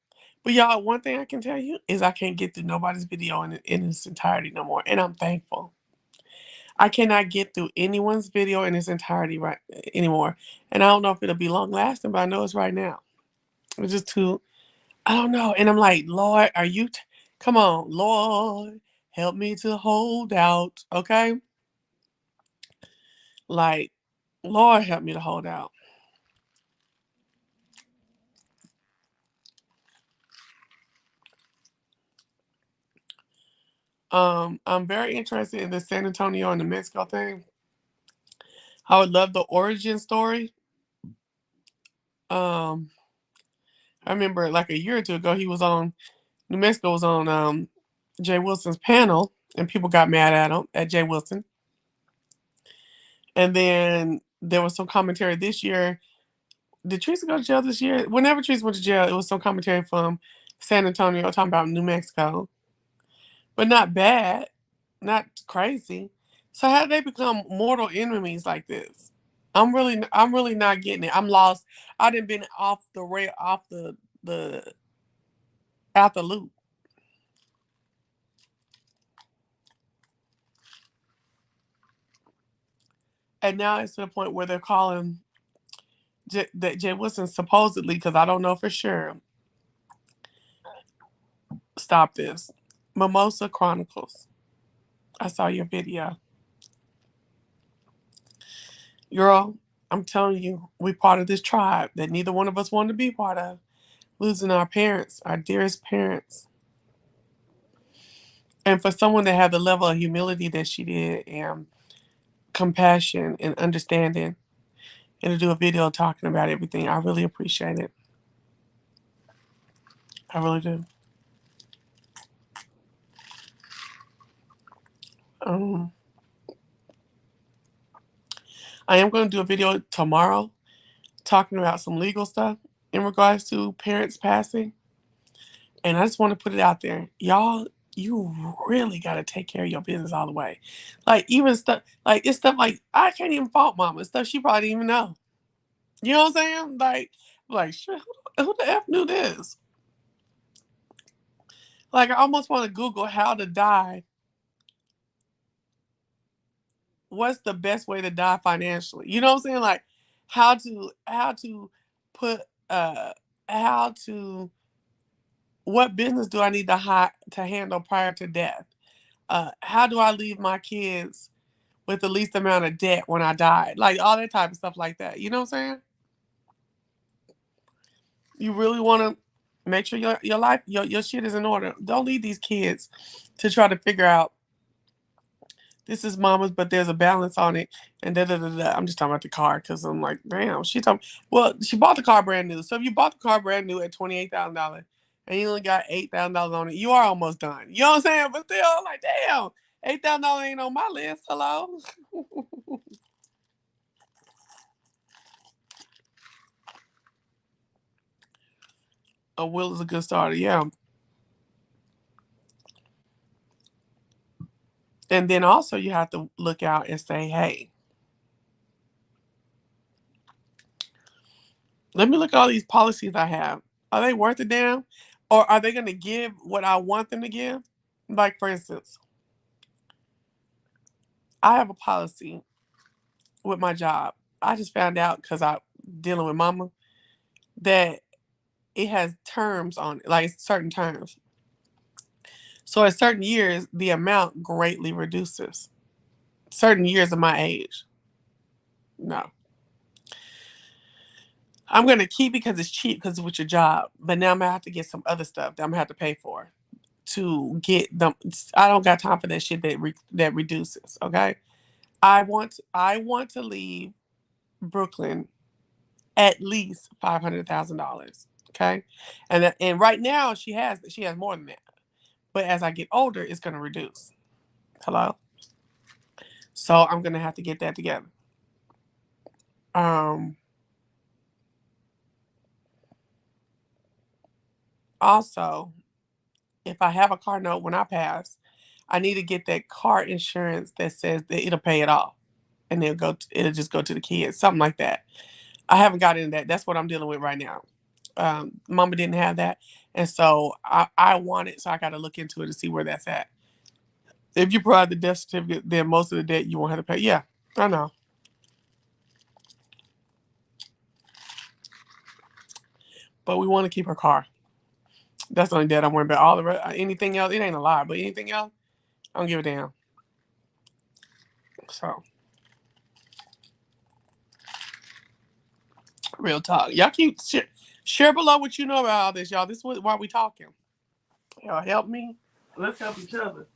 Speaker 1: But y'all, one thing I can tell you is I can't get through nobody's video in its entirety no more. And I'm thankful. I cannot get through anyone's video in its entirety right anymore. And I don't know if it'll be long lasting, but I know it's right now. It's just too, I don't know. And I'm like, Lord, come on, Lord, help me to hold out. Okay. Like, Lord, help me to hold out. I'm very interested in the San Antonio and the Mexico thing. I would love the origin story. Um, I remember like a year or two ago, New Mexico was on Jay Wilson's panel, and people got mad at him at Jay Wilson. And then there was some commentary this year. Did Teresa go to jail this year? Whenever Teresa went to jail, it was some commentary from San Antonio talking about New Mexico, but not bad, not crazy. So how did they become mortal enemies like this? I'm really not getting it. I'm lost. I didn't been off the rail, off the out the loop, and now it's to the point where they're calling that Jay Wilson supposedly, because I don't know for sure. Stop this, Mimosa Chronicles. I saw your video, girl. I'm telling you, we part of this tribe that neither one of us wanted to be part of. Losing our parents, our dearest parents. And for someone to have the level of humility that she did and compassion and understanding and to do a video talking about everything, I really appreciate it. I really do. Um, I am going to do a video tomorrow talking about some legal stuff in regards to parents passing. And I just want to put it out there. Y'all, you really got to take care of your business all the way. Like, even stuff, like, it's stuff like, I can't even fault mama. It's stuff she probably didn't even know. You know what I'm saying? Like, shit, who the F knew this? Like, I almost want to Google how to die. What's the best way to die financially? You know what I'm saying? Like, how to put, how to, what business do I need to handle prior to death? How do I leave my kids with the least amount of debt when I die? Like, all that type of stuff like that. You know what I'm saying? You really want to make sure your life, your shit is in order. Don't leave these kids to try to figure out this is mama's, but there's a balance on it, and da da da da. I'm just talking about the car because I'm like, damn. Well, she bought the car brand new. So if you bought the car brand new at $28,000 and you only got $8,000 on it, you are almost done. You know what I'm saying? But still, like, damn, $8,000 ain't on my list. Hello. A will is a good starter, yeah. And then also you have to look out and say, hey, let me look at all these policies I have. Are they worth a damn? Or are they going to give what I want them to give? Like, for instance, I have a policy with my job. I just found out because I dealing with mama that it has terms on it, like certain terms. So at certain years, the amount greatly reduces. Certain years of my age. No. I'm gonna keep because it's cheap because it's with your job. But now I'm gonna have to get some other stuff that I'm gonna have to pay for to get them. I don't got time for that shit that reduces. Okay. I want to leave Brooklyn at least $500,000. Okay, and right now she has more than that. But as I get older, it's gonna reduce. Hello, so I'm gonna have to get that together. Um, Also, if I have a car note when I pass, I need to get that car insurance that says that it'll pay it off, and it'll just go to the kids, something like that. I haven't got into that. That's what I'm dealing with right now. Mama didn't have that, and so I want it. So I got to look into it to see where that's at. If you provide the death certificate, then most of the debt you won't have to pay. Yeah, I know, but we want to keep her car. That's the only debt I'm worried about. All the rest, anything else, it ain't a lie, but anything else, I don't give a damn. So, real talk. Y'all keep share below what you know about all this, y'all. This is why we talking. Y'all help me. Let's help each other.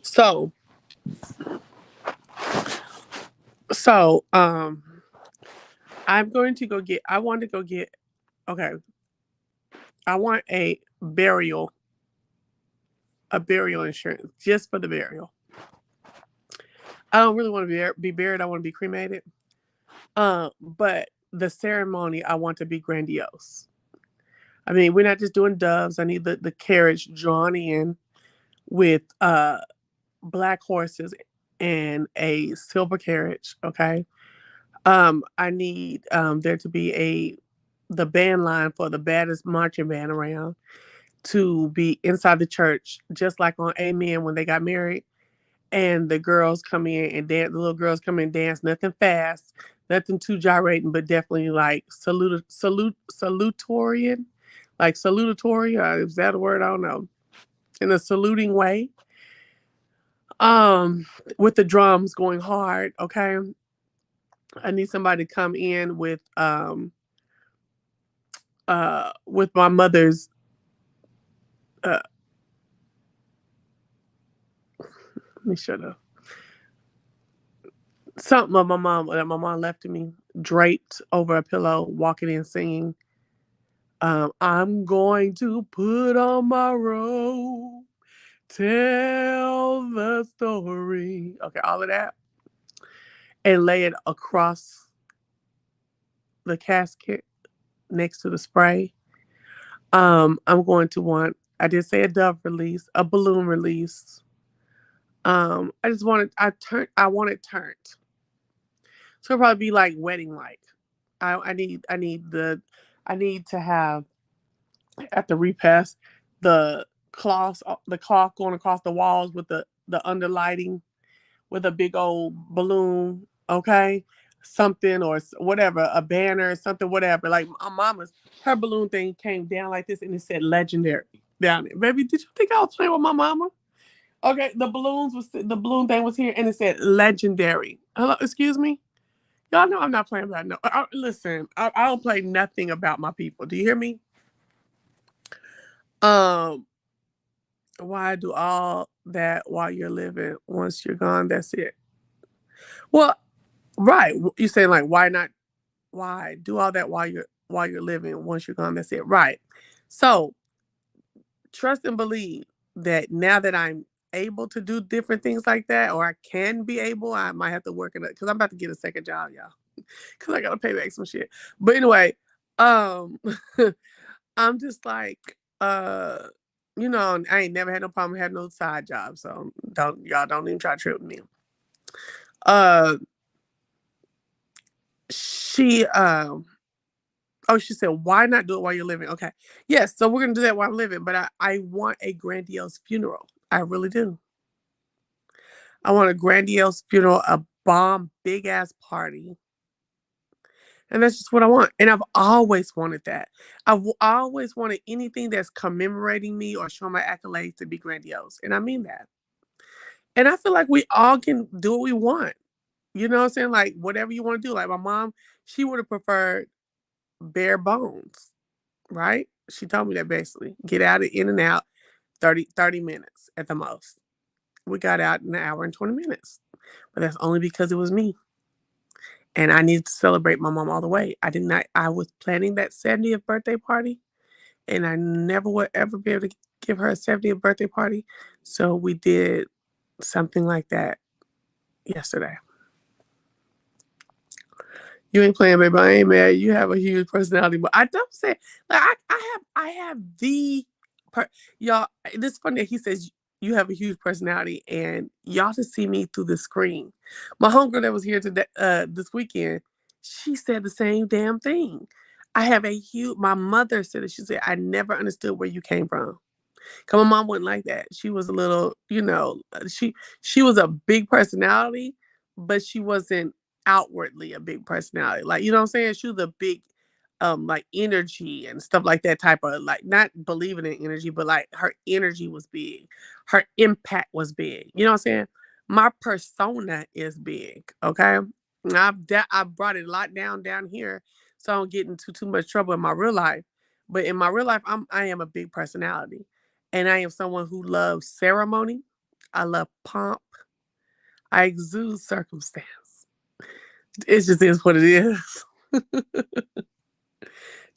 Speaker 1: So, so I'm going to go get. I want to go get. Okay, I want a burial insurance just for the burial. I don't really want to be buried. I want to be cremated. But the ceremony I want to be grandiose. I mean, we're not just doing doves. I need the carriage drawn in with black horses and a silver carriage. Okay. I need there to be the band line for the baddest marching band around to be inside the church, just like on Amen when they got married. And the girls come in and dance. The little girls come in and dance. Nothing fast, nothing too gyrating, but definitely like salutatorian, like salutatory. Is that a word? I don't know. In a saluting way. Um, with the drums going hard. Okay, I need somebody to come in with my mother's let me shut up. Something of my mom that my mom left to me, draped over a pillow, walking in singing. I'm going to put on my robe, tell the story. Okay, all of that, and lay it across.
Speaker 2: the casket next to the spray. I'm going to want. I did say a dove release, a balloon release. I just wanted. I want it turned. So it'll probably be like wedding like. I need. I need the. I need to have at the repast the cloth going across the walls with the underlighting with a big old balloon, okay? Something or whatever, a banner, something, whatever. Like my mama's, her balloon thing came down like this and it said legendary down it. Baby, did you think I was playing with my mama? Okay, the balloon thing was here and it said legendary. Hello, excuse me? Y'all know I'm not playing about no. Listen, I don't play nothing about my people. Do you hear me? Um, why do all that while you're living? Once you're gone, that's it. Well, right. You saying like why not why do all that while you're living? Once you're gone, that's it. Right. So trust and believe that now that I'm able to do different things like that, or I can be able, I might have to work it up because I'm about to get a second job, y'all. Because I gotta pay back some shit. But anyway, um I'm just like, I ain't never had no problem having no side job. So don't even try to trip me. Uh she Oh, she said, why not do it while you're living? Okay. Yes, so we're gonna do that while I'm living, but I want a grandiose funeral. I really do. I want a grandiose funeral, a bomb, big ass party. And that's just what I want. And I've always wanted that. I've always wanted anything that's commemorating me or showing my accolades to be grandiose. And I mean that. And I feel like we all can do what we want. You know what I'm saying? Like whatever you want to do. Like my mom, she would have preferred bare bones, right? She told me that basically. Get out of in and out 30 minutes at the most. We got out in an hour and 20 minutes. But that's only because it was me. And I needed to celebrate my mom all the way. I did not I was planning that 70th birthday party and I never would ever be able to give her a 70th birthday party. So we did something like that yesterday. You ain't playing, baby. I ain't mad. You have a huge personality, but I don't say like I have the y'all. It's funny that he says you have a huge personality, and y'all just see me through the screen. My homegirl that was here today, this weekend, she said the same damn thing. I have a huge. My mother said it. She said I never understood where you came from. Cause my mom wasn't like that. She was a little, she was a big personality, but she wasn't outwardly a big personality. Like, you know what I'm saying? She was a big like energy and stuff like that type of like not believing in energy, but like her energy was big. Her impact was big. You know what I'm saying? My persona is big, okay? I brought it a lot down here, so I don't get into too much trouble in my real life. But in my real life, I am a big personality. And I am someone who loves ceremony. I love pomp. I exude circumstance. It just is what it is.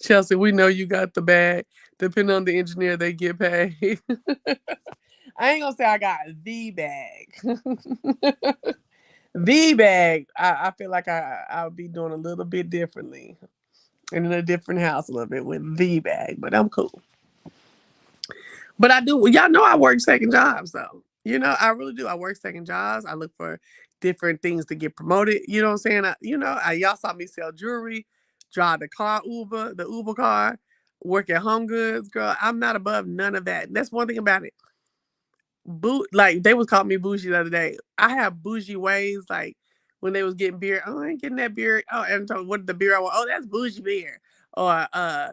Speaker 2: Chelsea, we know you got the bag. Depending on the engineer, they get paid. I ain't gonna say I got the bag. The bag. I feel like I'll be doing a little bit differently and in a different house a little bit with the bag, but I'm cool. But I do. Y'all know I work second jobs though. I really do. I work second jobs. I look for different things to get promoted. You know what I'm saying? Y'all saw me sell jewelry, drive the Uber car, work at Home Goods, girl. I'm not above none of that. That's one thing about it. Like they was calling me bougie the other day. I have bougie ways. Like when they was getting beer, oh, I ain't getting that beer. Oh, and told what the beer I want. Oh, that's bougie beer. Or uh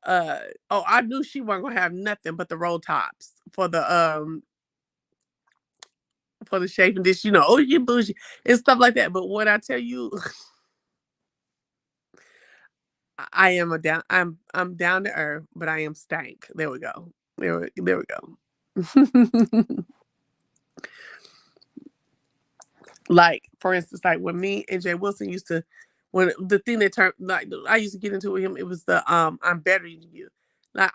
Speaker 2: oh, I knew she wasn't gonna have nothing but the roll tops for the shaving dish, oh you bougie and stuff like that. But what I tell you, I am I'm down to earth, but I am stank. There we go. There we go. Like for instance, like when me and Jay Wilson used to, when the thing that turned like I used to get into with him, it was the I'm better than you. Like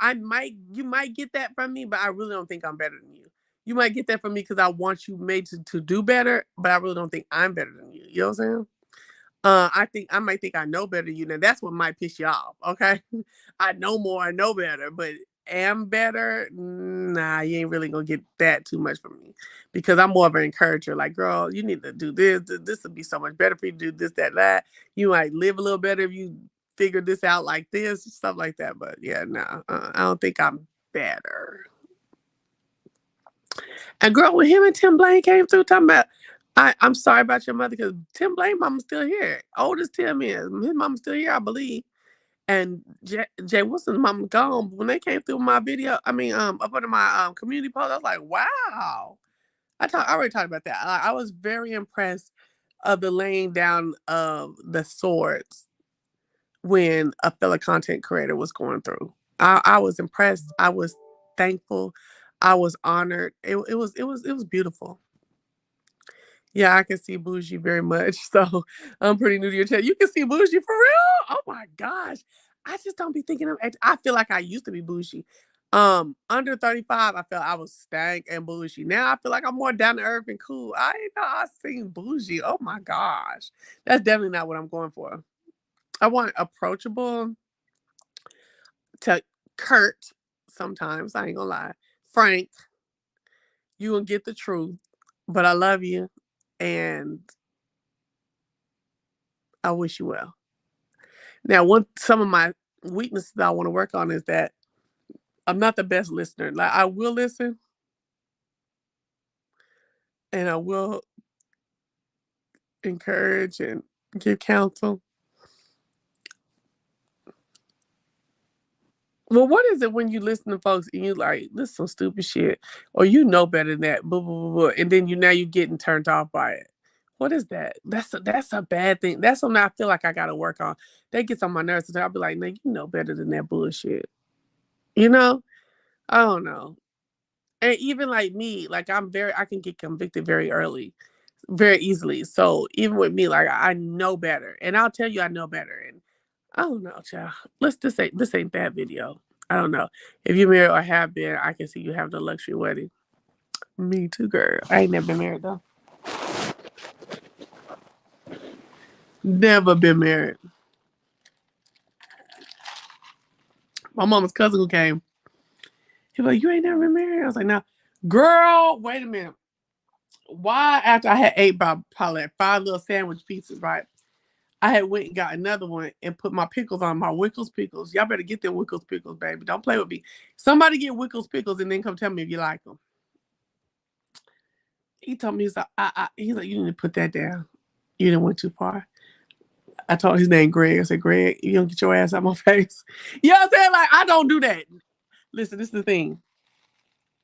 Speaker 2: you might get that from me, but I really don't think I'm better than you. You might get that from me because I want you made to do better, but I really don't think I'm better than you. You know what I'm saying? I might think I know better than you. Now that's what might piss you off. Okay, I know more, I know better, but am better? Nah, you ain't really gonna get that too much from me because I'm more of an encourager. Like, girl, you need to do this. This would be so much better for you to do this, that, that. You might live a little better if you figure this out like this, stuff like that. But yeah, no, I don't think I'm better. And girl, when him and Tim Blaine came through talking about, I'm sorry about your mother because Tim Blaine mama's still here. Old as Tim is, his mama's still here, I believe. And Jay Wilson's mama gone. But when they came through my video, I mean, up under my community post, I was like, wow. I already talked about that. I was very impressed of the laying down of the swords when a fellow content creator was going through. I was impressed. I was thankful. I was honored. It was beautiful. Yeah, I can see Bougie very much. So I'm pretty new to your channel. You can see Bougie for real? Oh my gosh. I just don't be thinking of I feel like I used to be Bougie. Under 35, I felt I was stank and bougie. Now I feel like I'm more down to earth and cool. I ain't know I seen bougie. Oh my gosh. That's definitely not what I'm going for. I want approachable to curt sometimes. I ain't gonna lie. Frank, you gonna get the truth. But I love you and I wish you well. Now, some of my weaknesses I want to work on is that I'm not the best listener. Like I will listen and I will encourage and give counsel. Well, what is it when you listen to folks and you like this is some stupid shit, or you know better than that, blah, blah, blah, blah, and then you getting turned off by it? What is that? That's a bad thing. That's something I feel like I got to work on. That gets on my nerves. I'll be like, "No, you know better than that bullshit." You know? I don't know. And even like me, like I can get convicted very early, very easily. So even with me, like I know better, and I'll tell you I know better. And I don't know, child. This ain't that video. I don't know if you're married or have been. I can see you have the luxury wedding. Me too, girl. I ain't never been married though. Never been married. My mama's cousin who came, he was like, "You ain't never been married." I was like, "No, girl. Wait a minute. Why after I had ate by probably like 5 little sandwich pieces, right? I had went and got another one and put my pickles on my Wickles pickles. Y'all better get them Wickles pickles, baby. Don't play with me. Somebody get Wickles pickles and then come tell me if you like them." He told me he's like, "You need to put that down. You didn't went too far." I told his name Greg. I said, "Greg, you don't get your ass out my face." You know what I'm saying? Like I don't do that. Listen, this is the thing.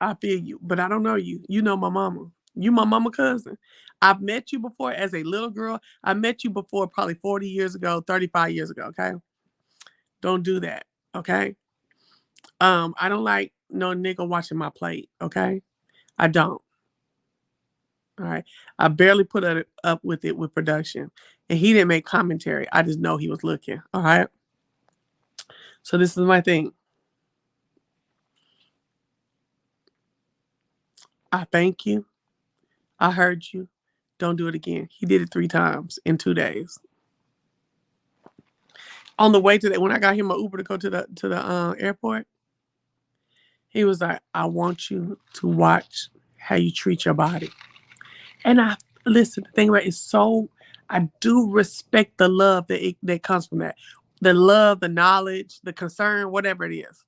Speaker 2: I feel you, but I don't know you. You know my mama. You my mama cousin. I've met you before as a little girl. I met you before probably 40 years ago, 35 years ago. Okay. Don't do that. Okay. I don't like no nigga watching my plate. Okay. I don't. All right. I barely put up with it with production. And he didn't make commentary. I just know he was looking. All right. So this is my thing. I thank you. I heard you. Don't do it again. He did it 3 times in 2 days. On the way to that, when I got him an Uber to go to the airport, he was like, "I want you to watch how you treat your body." And I listen. The thing about it is so I do respect the love that comes from that, the love, the knowledge, the concern, whatever it is.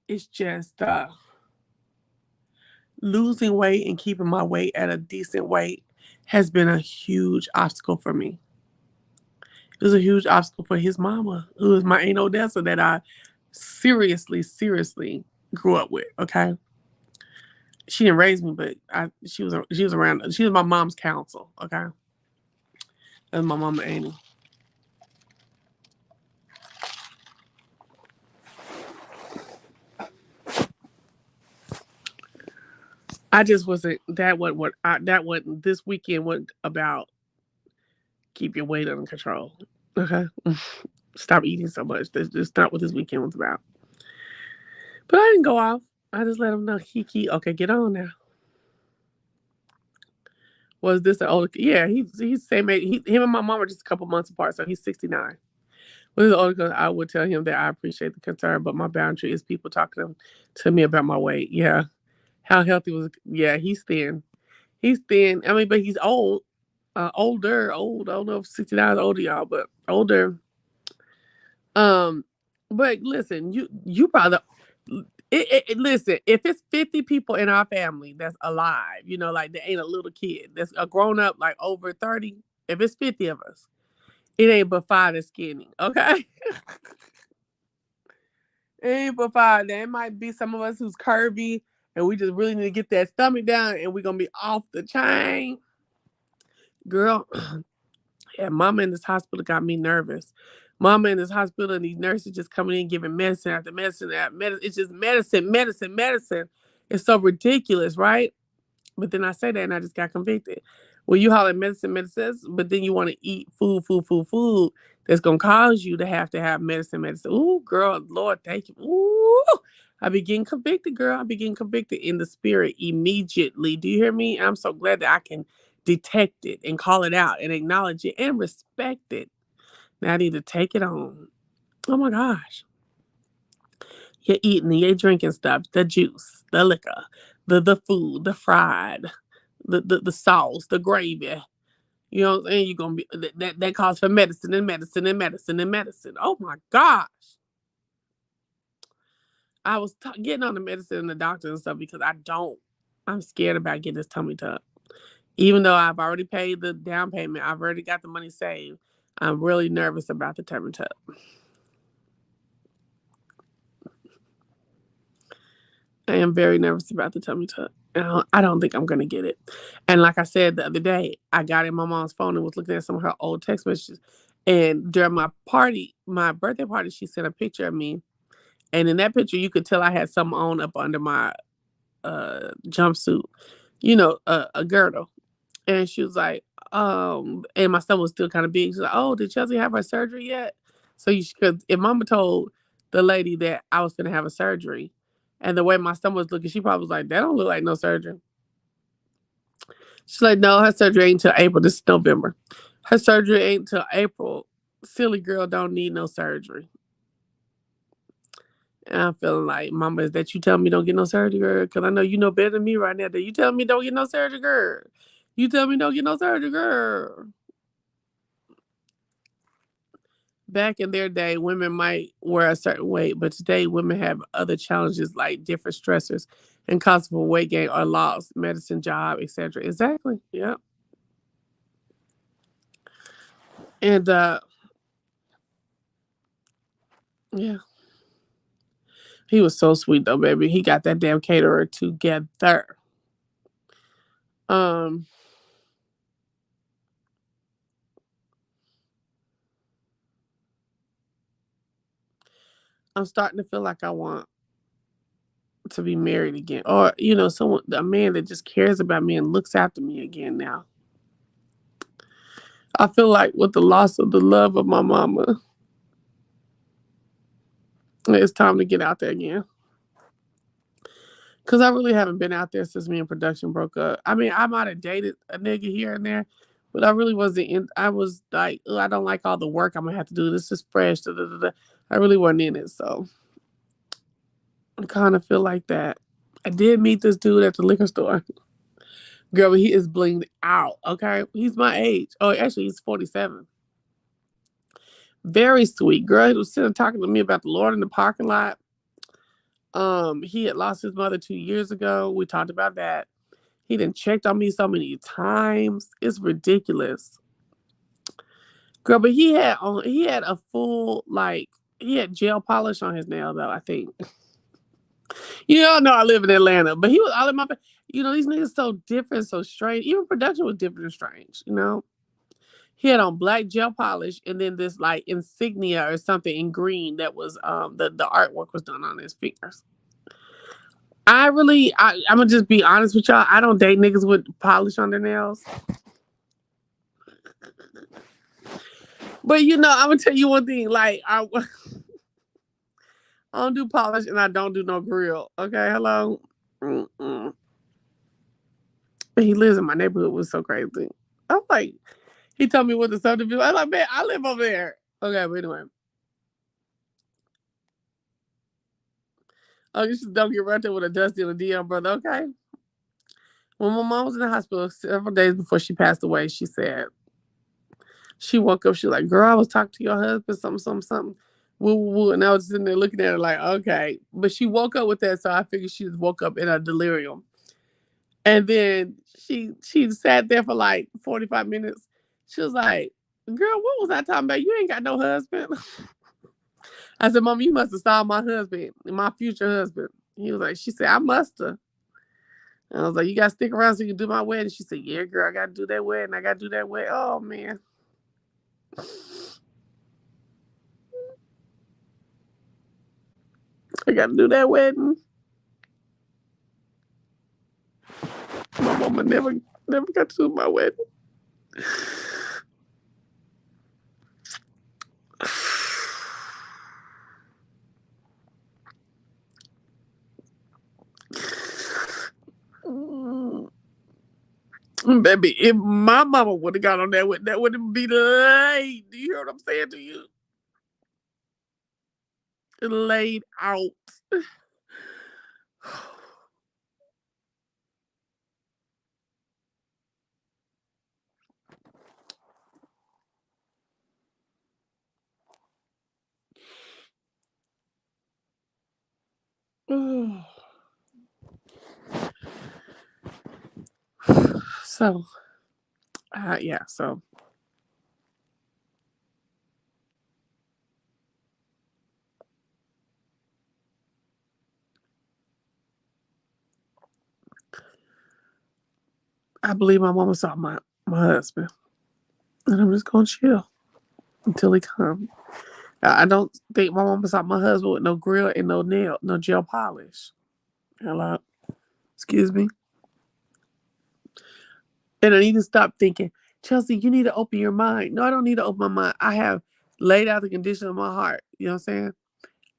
Speaker 2: It's just losing weight and keeping my weight at a decent weight has been a huge obstacle for me. It was a huge obstacle for his mama, who is my ain't Odessa that I seriously, seriously grew up with. Okay, she didn't raise me, but she was around. She was my mom's counsel. Okay, that's my mama Annie. I just wasn't that what this weekend wasn't about. Keep your weight under control. Okay, stop eating so much. That's not what this weekend was about. But I didn't go off. I just let him know, Kiki. Okay, get on now. Was this an older? Yeah, he's same age. Him and my mom are just a couple months apart, so he's 69. Well, the older, I would tell him that I appreciate the concern, but my boundary is people talking to me about my weight. Yeah, how healthy was? Yeah, he's thin. He's thin. I mean, but he's old, older, old. I don't know if 69 is older, y'all, but older. Um, but listen, you probably listen. If it's 50 people in our family that's alive, like there ain't a little kid that's a grown up, like over 30. If it's 50 of us, it ain't but five that's skinny. Okay, it ain't but five. There might be some of us who's curvy, and we just really need to get that stomach down, and we're gonna be off the chain, girl. Yeah, mama in this hospital got me nervous. Mama in this hospital and these nurses just coming in giving medicine after medicine after medicine. It's just medicine, medicine, medicine. It's so ridiculous, right? But then I say that and I just got convicted. Well, you holler medicine, medicine, but then you want to eat food, food, food, food that's gonna cause you to have medicine, medicine. Ooh, girl, Lord, thank you. Ooh, I be getting convicted, girl. I be getting convicted in the spirit immediately. Do you hear me? I'm so glad that I can detect it and call it out and acknowledge it and respect it. Now I need to take it on. Oh my gosh. You're eating, you're drinking stuff, the juice, the liquor, the food, the fried, the sauce, the gravy. You know what I'm saying? You're gonna be that calls for medicine and medicine and medicine and medicine. Oh my gosh. I was getting on the medicine and the doctor and stuff because I'm scared about getting this tummy tuck. Even though I've already paid the down payment, I've already got the money saved. I'm really nervous about the tummy tuck. I am very nervous about the tummy tuck. I don't think I'm gonna get it. And like I said the other day, I got in my mom's phone and was looking at some of her old text messages. And during my birthday party, she sent a picture of me. And in that picture, you could tell I had something on up under my jumpsuit, a girdle. And she was like, and my stomach was still kind of big. She's like, oh, did Chelsea have her surgery yet? So because if mama told the lady that I was going to have a surgery and the way my stomach was looking, she probably was like, that don't look like no surgery. She's like, no, her surgery ain't until April. This is November. Her surgery ain't until April. Silly girl don't need no surgery. And I'm feeling like, mama, is that you telling me don't get no surgery, girl? Because I know you know better than me right now. That you telling me don't get no surgery, girl. You tell me don't get no surgery, girl. Back in their day, women might wear a certain weight, but today women have other challenges like different stressors and cause for weight gain or loss, medicine, job, etc. Exactly. Yeah. And yeah, he was so sweet though, baby. He got that damn caterer together. Um, I'm starting to feel like I want to be married again, or someone, a man that just cares about me and looks after me again. Now, I feel like with the loss of the love of my mama, it's time to get out there again. Cause I really haven't been out there since me and production broke up. I mean, I might have dated a nigga here and there, but I really wasn't in. I was like, "Ugh, I don't like all the work I'm gonna have to do. This is fresh. Da, da, da, da." I really wasn't in it, so I kind of feel like that. I did meet this dude at the liquor store. Girl, he is blinged out. Okay, he's my age. Oh, actually, he's 47. Very sweet girl. He was sitting talking to me about the Lord in the parking lot. He had lost his mother 2 years ago. We talked about that. He done checked on me so many times. It's ridiculous. Girl, but he had a full he had gel polish on his nail though, I think. You all know I live in Atlanta, but he was all in my these niggas so different, so strange. Even production was different and strange. He had on black gel polish and then this like insignia or something in green that was the artwork was done on his fingers. I'm gonna just be honest with y'all. I don't date niggas with polish on their nails. But I'm gonna tell you one thing. Like I don't do polish and I don't do no grill. Okay, hello. Mm-mm. But he lives in my neighborhood, was so crazy. I'm like, he told me what the subdivision. I'm like, man, I live over there. Okay, but anyway. Oh, you just don't get right there with a Dusty and a Dion brother, okay? When my mom was in the hospital several days before she passed away, she said, she woke up, she was like, girl, I was talking to your husband, something, something, something. Woo, woo, woo. And I was sitting there looking at her like, okay. But she woke up with that, so I figured she just woke up in a delirium. And then she sat there for like 45 minutes. She was like, girl, what was I talking about? You ain't got no husband. I said, Mom, you must have saw my husband, my future husband. He was like, she said, I must have. And I was like, you got to stick around so you can do my wedding. She said, yeah, girl, I got to do that wedding. I got to do that wedding. Oh, man. I got to do that wedding. My mama never got to do my wedding. Baby, if my mama would have got on that wedding, that wouldn't be late. Do you hear what I'm saying to you? Laid out. So, yeah, so I believe my mama saw my husband. And I'm just going to chill until he comes. I don't think my mama saw my husband with no grill and no gel polish. Hello? Excuse me? And I need to stop thinking, Chelsea, you need to open your mind. No, I don't need to open my mind. I have laid out the condition of my heart. You know what I'm saying?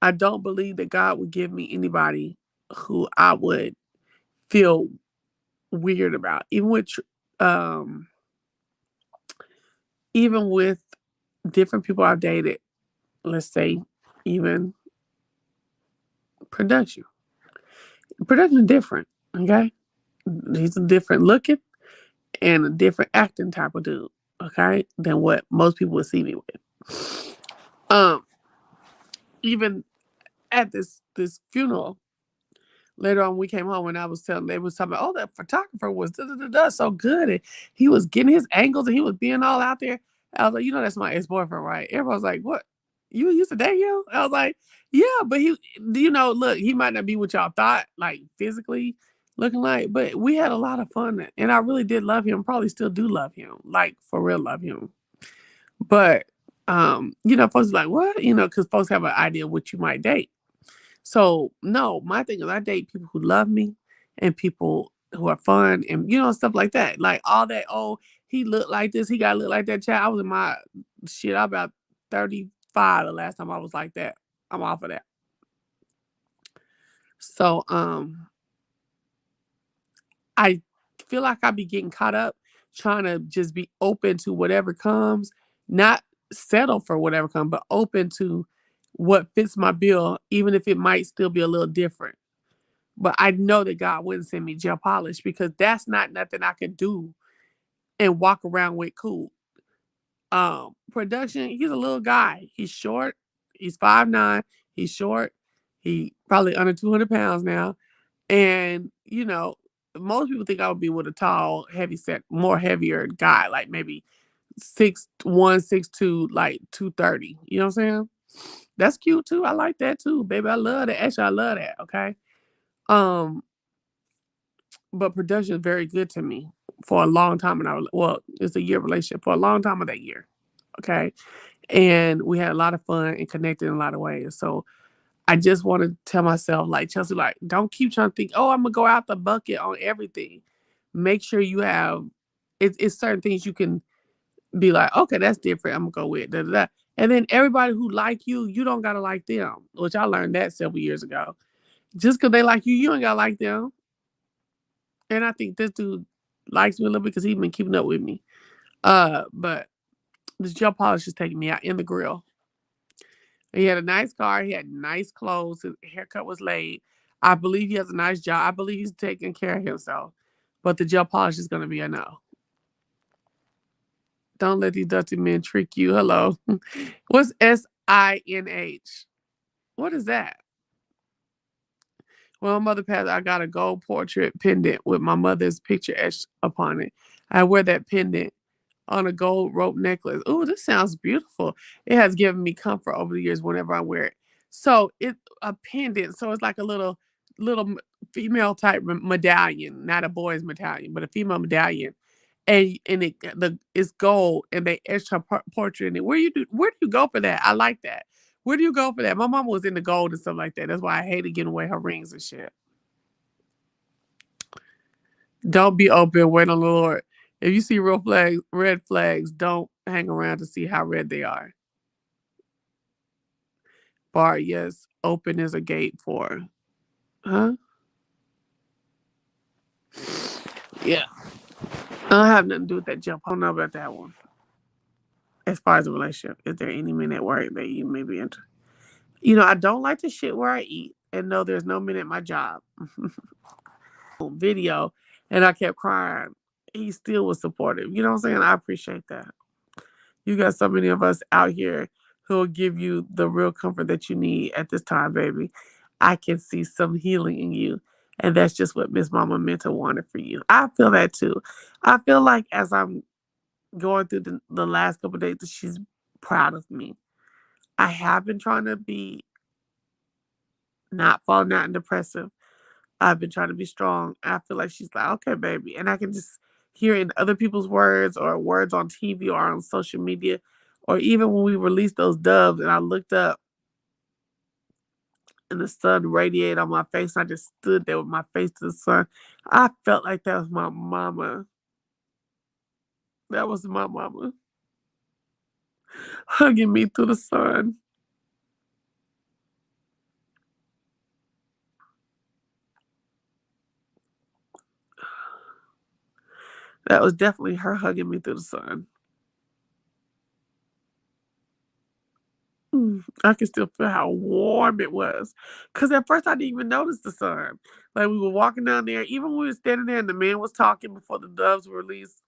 Speaker 2: I don't believe that God would give me anybody who I would feel weird about. Um, even with different people I've dated, let's say even production. Production is different, okay? He's a different looking and a different acting type of dude, okay, than what most people would see me with. Even at this funeral, later on we came home and I was telling they was talking about, oh, that photographer was so good and he was getting his angles and he was being all out there. I was like, you know, that's my ex-boyfriend, right? Everybody was like, what? You used to date him? I was like, yeah, but look, he might not be what y'all thought, like physically looking like, but we had a lot of fun and I really did love him, probably still do love him, like for real love him. But folks are like, what? Because folks have an idea of what you might date. So no, my thing is I date people who love me and people who are fun and stuff like that. Like all that, oh, he looked like this, he gotta look like that child. I was in my shit, I about 35 the last time I was like that. I'm off of that. So I feel like I be getting caught up trying to just be open to whatever comes, not settle for whatever comes, but open to what fits my bill, even if it might still be a little different. But I know that God wouldn't send me gel polish because that's not nothing I could do and walk around with cool. Production, he's a little guy. He's short. He's 5'9". He's short. He probably under 200 pounds now. And, most people think I would be with a tall, heavy set, more heavier guy, like maybe 6'1", 6'2", like 230. You know what I'm saying? That's cute too. I like that too, baby. I love that. Actually, I love that. Okay. Um, but production is very good to me for a long time. It's a year relationship for a long time of that year. Okay. And we had a lot of fun and connected in a lot of ways. So I just want to tell myself, like, Chelsea, like, don't keep trying to think, oh, I'm going to go out the bucket on everything. Make sure you have, it's certain things you can be like, okay, that's different. I'm going to go with da, da, da. And then everybody who like you don't got to like them, which I learned that several years ago. Just because they like you ain't got to like them. And I think this dude likes me a little bit because he's been keeping up with me. But this gel polish is taking me out in the grill. He had a nice car. He had nice clothes. His haircut was laid. I believe he has a nice job. I believe he's taking care of himself. But the gel polish is going to be a no. Don't let these dusty men trick you. Hello. What's SINH? What is that? When my mother passed, I got a gold portrait pendant with my mother's picture etched upon it. I wear that pendant on a gold rope necklace. Ooh, this sounds beautiful. It has given me comfort over the years whenever I wear it. So it's a pendant. So it's like a little female type medallion, not a boy's medallion, but a female medallion. And it's gold, and they etched her portrait in it. Where do you go for that? I like that. Where do you go for that? My mom was into gold and stuff like that. That's why I hated giving away her rings and shit. Don't be open. Wait on the Lord. If you see red flags, don't hang around to see how red they are. Bar, yes. Open is a gate for. Huh? Yeah. I don't have nothing to do with that jump. I don't know about that one. As far as a relationship, is there any men at work that you may be into? I don't like to shit where I eat, and no, there's no men at my job. Video, and I kept crying. He still was supportive. You know what I'm saying? I appreciate that. You got so many of us out here who will give you the real comfort that you need at this time, baby. I can see some healing in you. And that's just what Miss Mama Mentor wanted for you. I feel that too. I feel like as I'm going through the last couple of days, that she's proud of me. I have been trying to be not falling out and depressive. I've been trying to be strong. I feel like she's like, okay, baby. And I can just hear in other people's words or words on TV or on social media, or even when we released those doves and I looked up and the sun radiated on my face, and I just stood there with my face to the sun. I felt like that was my mama. That was my mama hugging me through the sun. That was definitely her hugging me through the sun. I can still feel how warm it was. Cause at first I didn't even notice the sun. Like we were walking down there, even when we were standing there and the man was talking before the doves were released.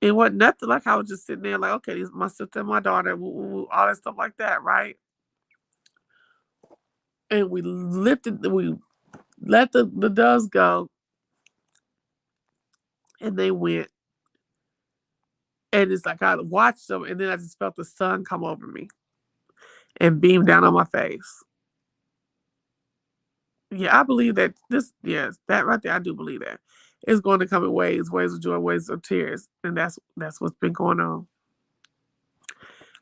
Speaker 2: It wasn't nothing. Like I was just sitting there, like, okay, this is my sister and my daughter, all that stuff like that, right? And we let the doves go, and they went. And it's like I watched them, and then I just felt the sun come over me and beam down on my face. Yeah, I believe that yes, that right there, I do believe that. It's going to come in waves of joy, waves of tears. And that's what's been going on.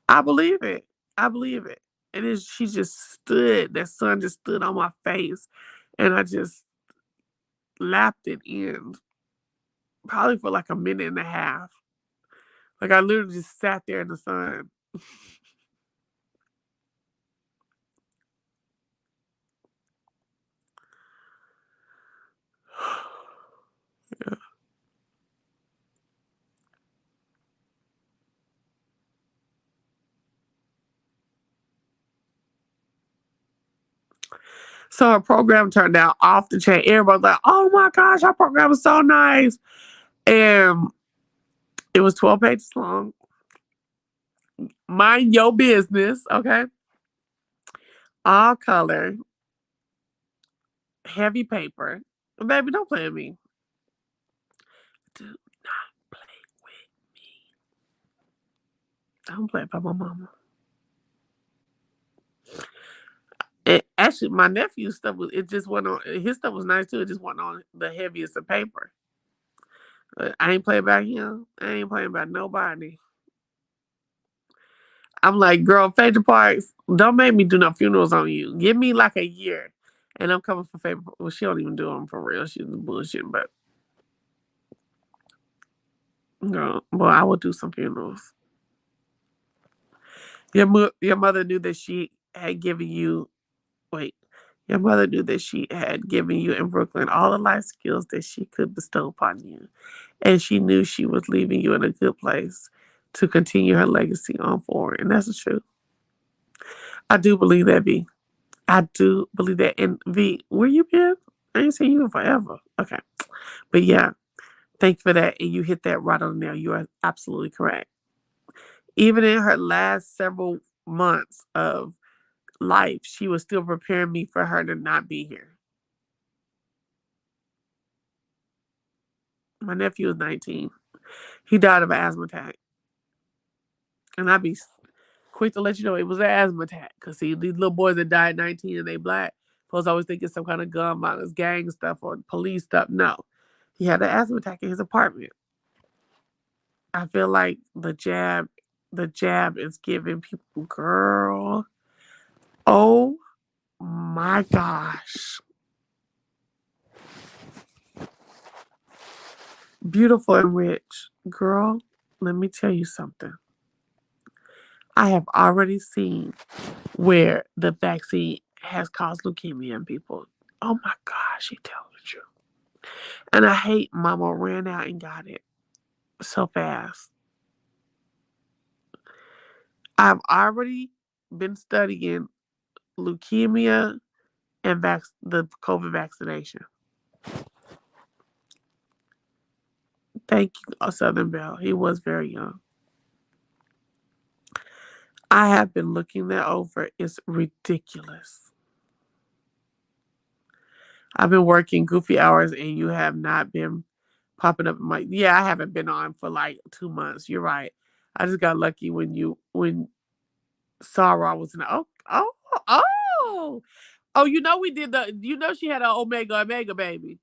Speaker 2: I believe it. I believe it. And she just stood, that sun just stood on my face. And I just lapped it in probably for like a minute and a half. Like I literally just sat there in the sun. Yeah. So our program turned out off the chain. Everybody's like, oh my gosh, our program was so nice. And it was 12 pages long. Mind your business, okay? All color, heavy paper. Baby, don't play with me. Do not play with me. Don't play by my mama. Actually, my nephew's stuff was it just wasn't on his stuff was nice too. It just wasn't on the heaviest of paper. I ain't playing about him. I ain't playing about nobody. I'm like, girl, Phaedra Parks, don't make me do no funerals on you. Give me like a year. And I'm coming for Phaedra. Well, she don't even do them for real. She's bullshit, but girl, boy, I will do some funerals. Your mother knew that she had given you. Wait, Your mother knew that she had given you in Brooklyn all the life skills that she could bestow upon you, and she knew she was leaving you in a good place to continue her legacy on forward. And that's the truth. I do believe that, V. I do believe that. And V, where you been? I ain't seen you in forever. Okay. But yeah, thank you for that. And you hit that right on the nail. You are absolutely correct. Even in her last several months of life, she was still preparing me for her to not be here. My nephew was 19. He died of an asthma attack. And I'd be quick to let you know it was an asthma attack. Because, see, these little boys that died at 19 and they black, folks always think it's some kind of gun violence, gang stuff, or police stuff. No. He had an asthma attack in his apartment. I feel like the jab is giving people, girl. Oh my gosh. Beautiful and rich. Girl, let me tell you something. I have already seen where the vaccine has caused leukemia in people. Oh my gosh, she telling the truth. And I hate mama ran out and got it so fast. I've already been studying leukemia and the COVID vaccination. Thank you, Southern Belle. He was very young. I have been looking that over. It's ridiculous. I've been working goofy hours and you have not been popping up in my, yeah, I haven't been on for like 2 months. You're right. I just got lucky when Sarah was in the, oh. Oh, we did she had an Omega baby.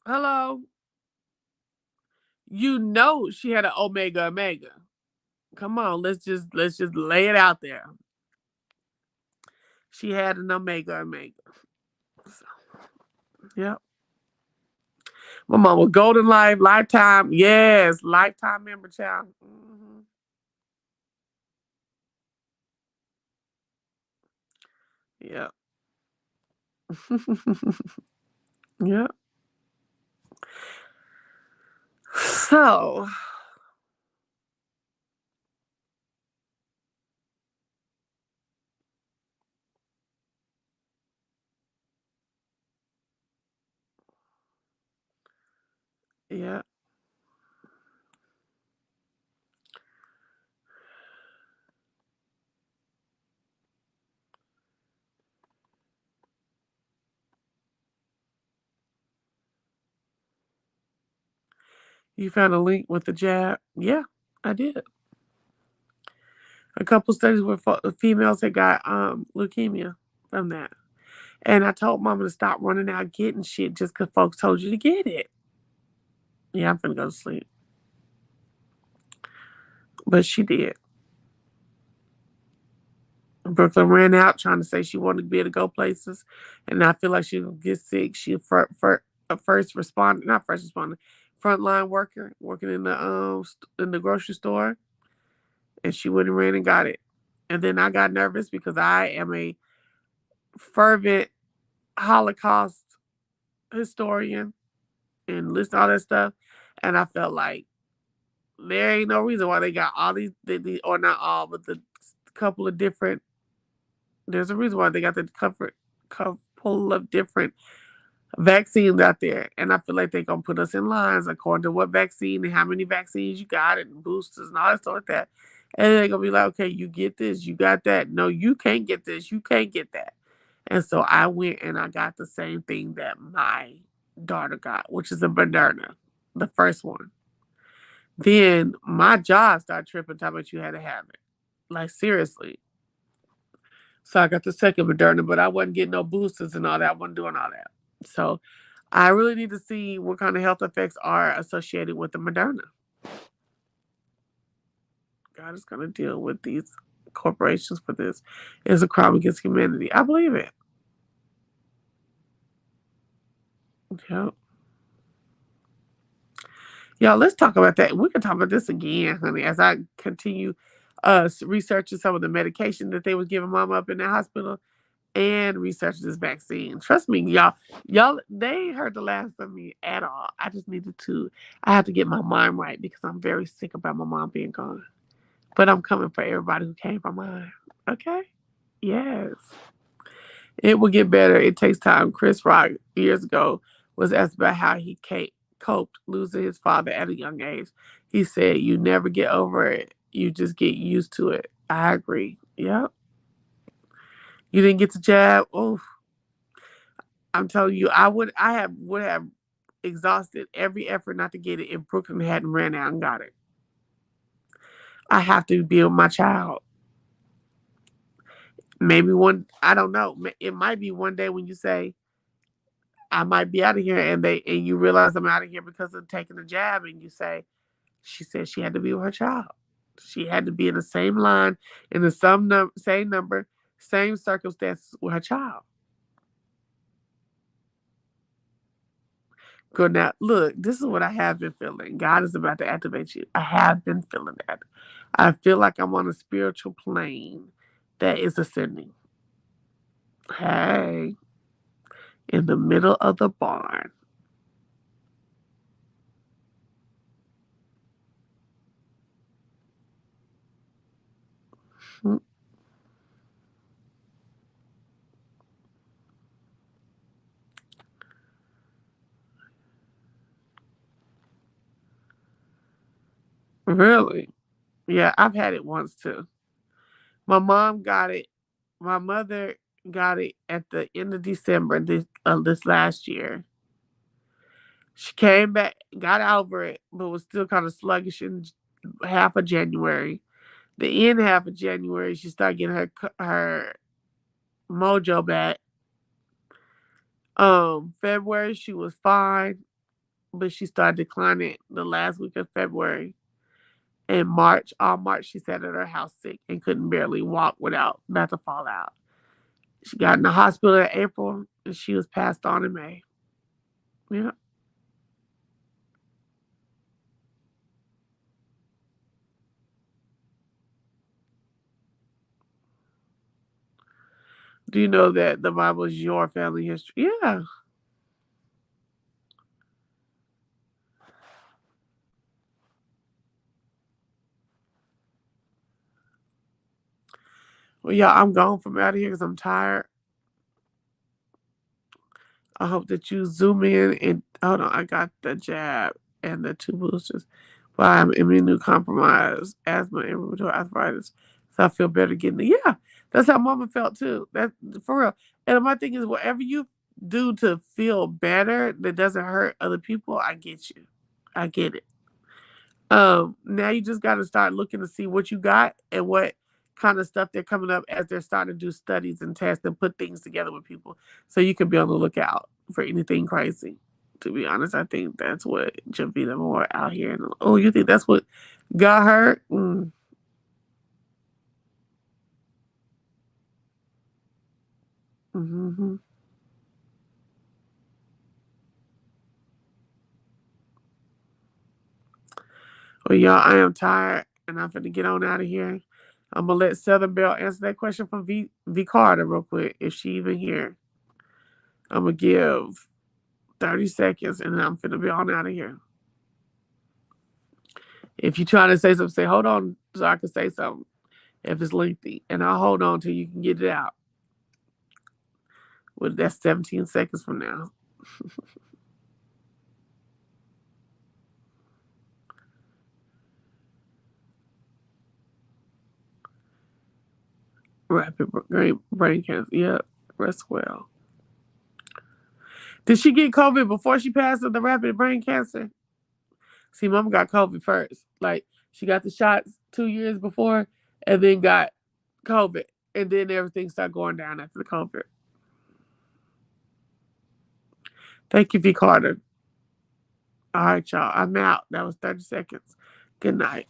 Speaker 2: Hello. She had an Omega. Come on, let's just lay it out there. She had an Omega. So, yep. My mom was Golden Life, Lifetime. Yes, Lifetime member child. Yep. Yep. So, yeah, you found a link with the jab. Yeah, I did. A couple studies where females that got leukemia from that. And I told mama to stop running out getting shit just because folks told you to get it. Yeah, I'm finna go to sleep. But she did. Brooklyn ran out trying to say she wanted to be able to go places. And I feel like she will get sick. She a first responder, not first responder, frontline worker working in the grocery store. And she went and ran and got it. And then I got nervous because I am a fervent Holocaust historian and list all that stuff. And I felt like there ain't no reason why they got all or not all, but the couple of different. There's a reason why they got the couple of different vaccines out there, and I feel like they're gonna put us in lines according to what vaccine and how many vaccines you got and boosters and all that stuff like that. And they're gonna be like, okay, you get this, you got that. No, you can't get this, you can't get that. And so I went and I got the same thing that my daughter got, which is a Moderna, the first one. Then my job started tripping, talking about you had to have it. Like seriously. So I got the second Moderna, but I wasn't getting no boosters and all that. I wasn't doing all that. So I really need to see what kind of health effects are associated with the Moderna. God is going to deal with these corporations for this. It's a crime against humanity. I believe it. Yep. Y'all, let's talk about that. We can talk about this again, honey, as I continue researching some of the medication that they was giving mama up in the hospital. and research this vaccine. Trust me, y'all, they ain't heard the last of me at all. I just needed to. I have to get my mind right because I'm very sick about my mom being gone. But I'm coming for everybody who came from mine. Okay? Yes. It will get better. It takes time. Chris Rock years ago was asked about how he coped losing his father at a young age. He said, "You never get over it. You just get used to it." I agree. Yep. You didn't get the jab. Oh, I'm telling you, would have exhausted every effort not to get it if Brooklyn hadn't ran out and got it. I have to be with my child. Maybe one. I don't know. It might be one day when you say, I might be out of here, and you realize I'm out of here because of taking the jab, and you say, she said she had to be with her child. She had to be in the same line, in the same number, same circumstances with her child. Good now, look, this is what I have been feeling. God is about to activate you. I have been feeling that. I feel like I'm on a spiritual plane that is ascending. Hey, in the middle of the barn. Hmm. Really? Yeah, I've had it once too. My mom got it. My mother got it at the end of December this last year. She came back, got over it, but was still kind of sluggish in half of January. The end half of January, she started getting her mojo back. February she was fine, but she started declining the last week of February. In March, all March, she sat at her house sick and couldn't barely walk without about to fall out. She got in the hospital in April and she was passed on in May. Yeah. Do you know that the Bible is your family history? Yeah. Well, yeah, I'm gone from out of here because I'm tired. I hope that you zoom in and hold on. I got the jab and the two boosters, but I'm immunocompromised, asthma, and rheumatoid arthritis. So I feel better getting it. Yeah, that's how Mama felt too. That for real. And my thing is, whatever you do to feel better that doesn't hurt other people, I get you. I get it. Now you just got to start looking to see what you got and what kind of stuff they're coming up as they're starting to do studies and tests and put things together with people, so you can be on the lookout for anything crazy. To be honest, I think that's what Javita Moore out here. Oh, you think that's what got her? Mm-hmm. Well, y'all, I am tired and I'm finna get on out of here. I'm gonna let Southern Belle answer that question from V Carter real quick if she even here. I'm gonna give 30 seconds and then I'm finna be on out of here. If you're trying to say something, say, hold on so I can say something if it's lengthy. And I'll hold on till you can get it out. Well, that's 17 seconds from now. Rapid brain cancer. Yep. Rest well. Did she get COVID before she passed of the rapid brain cancer? See, mama got COVID first. Like, she got the shots 2 years before and then got COVID. And then everything started going down after the COVID. Thank you, V. Carter. All right, y'all. I'm out. That was 30 seconds. Good night.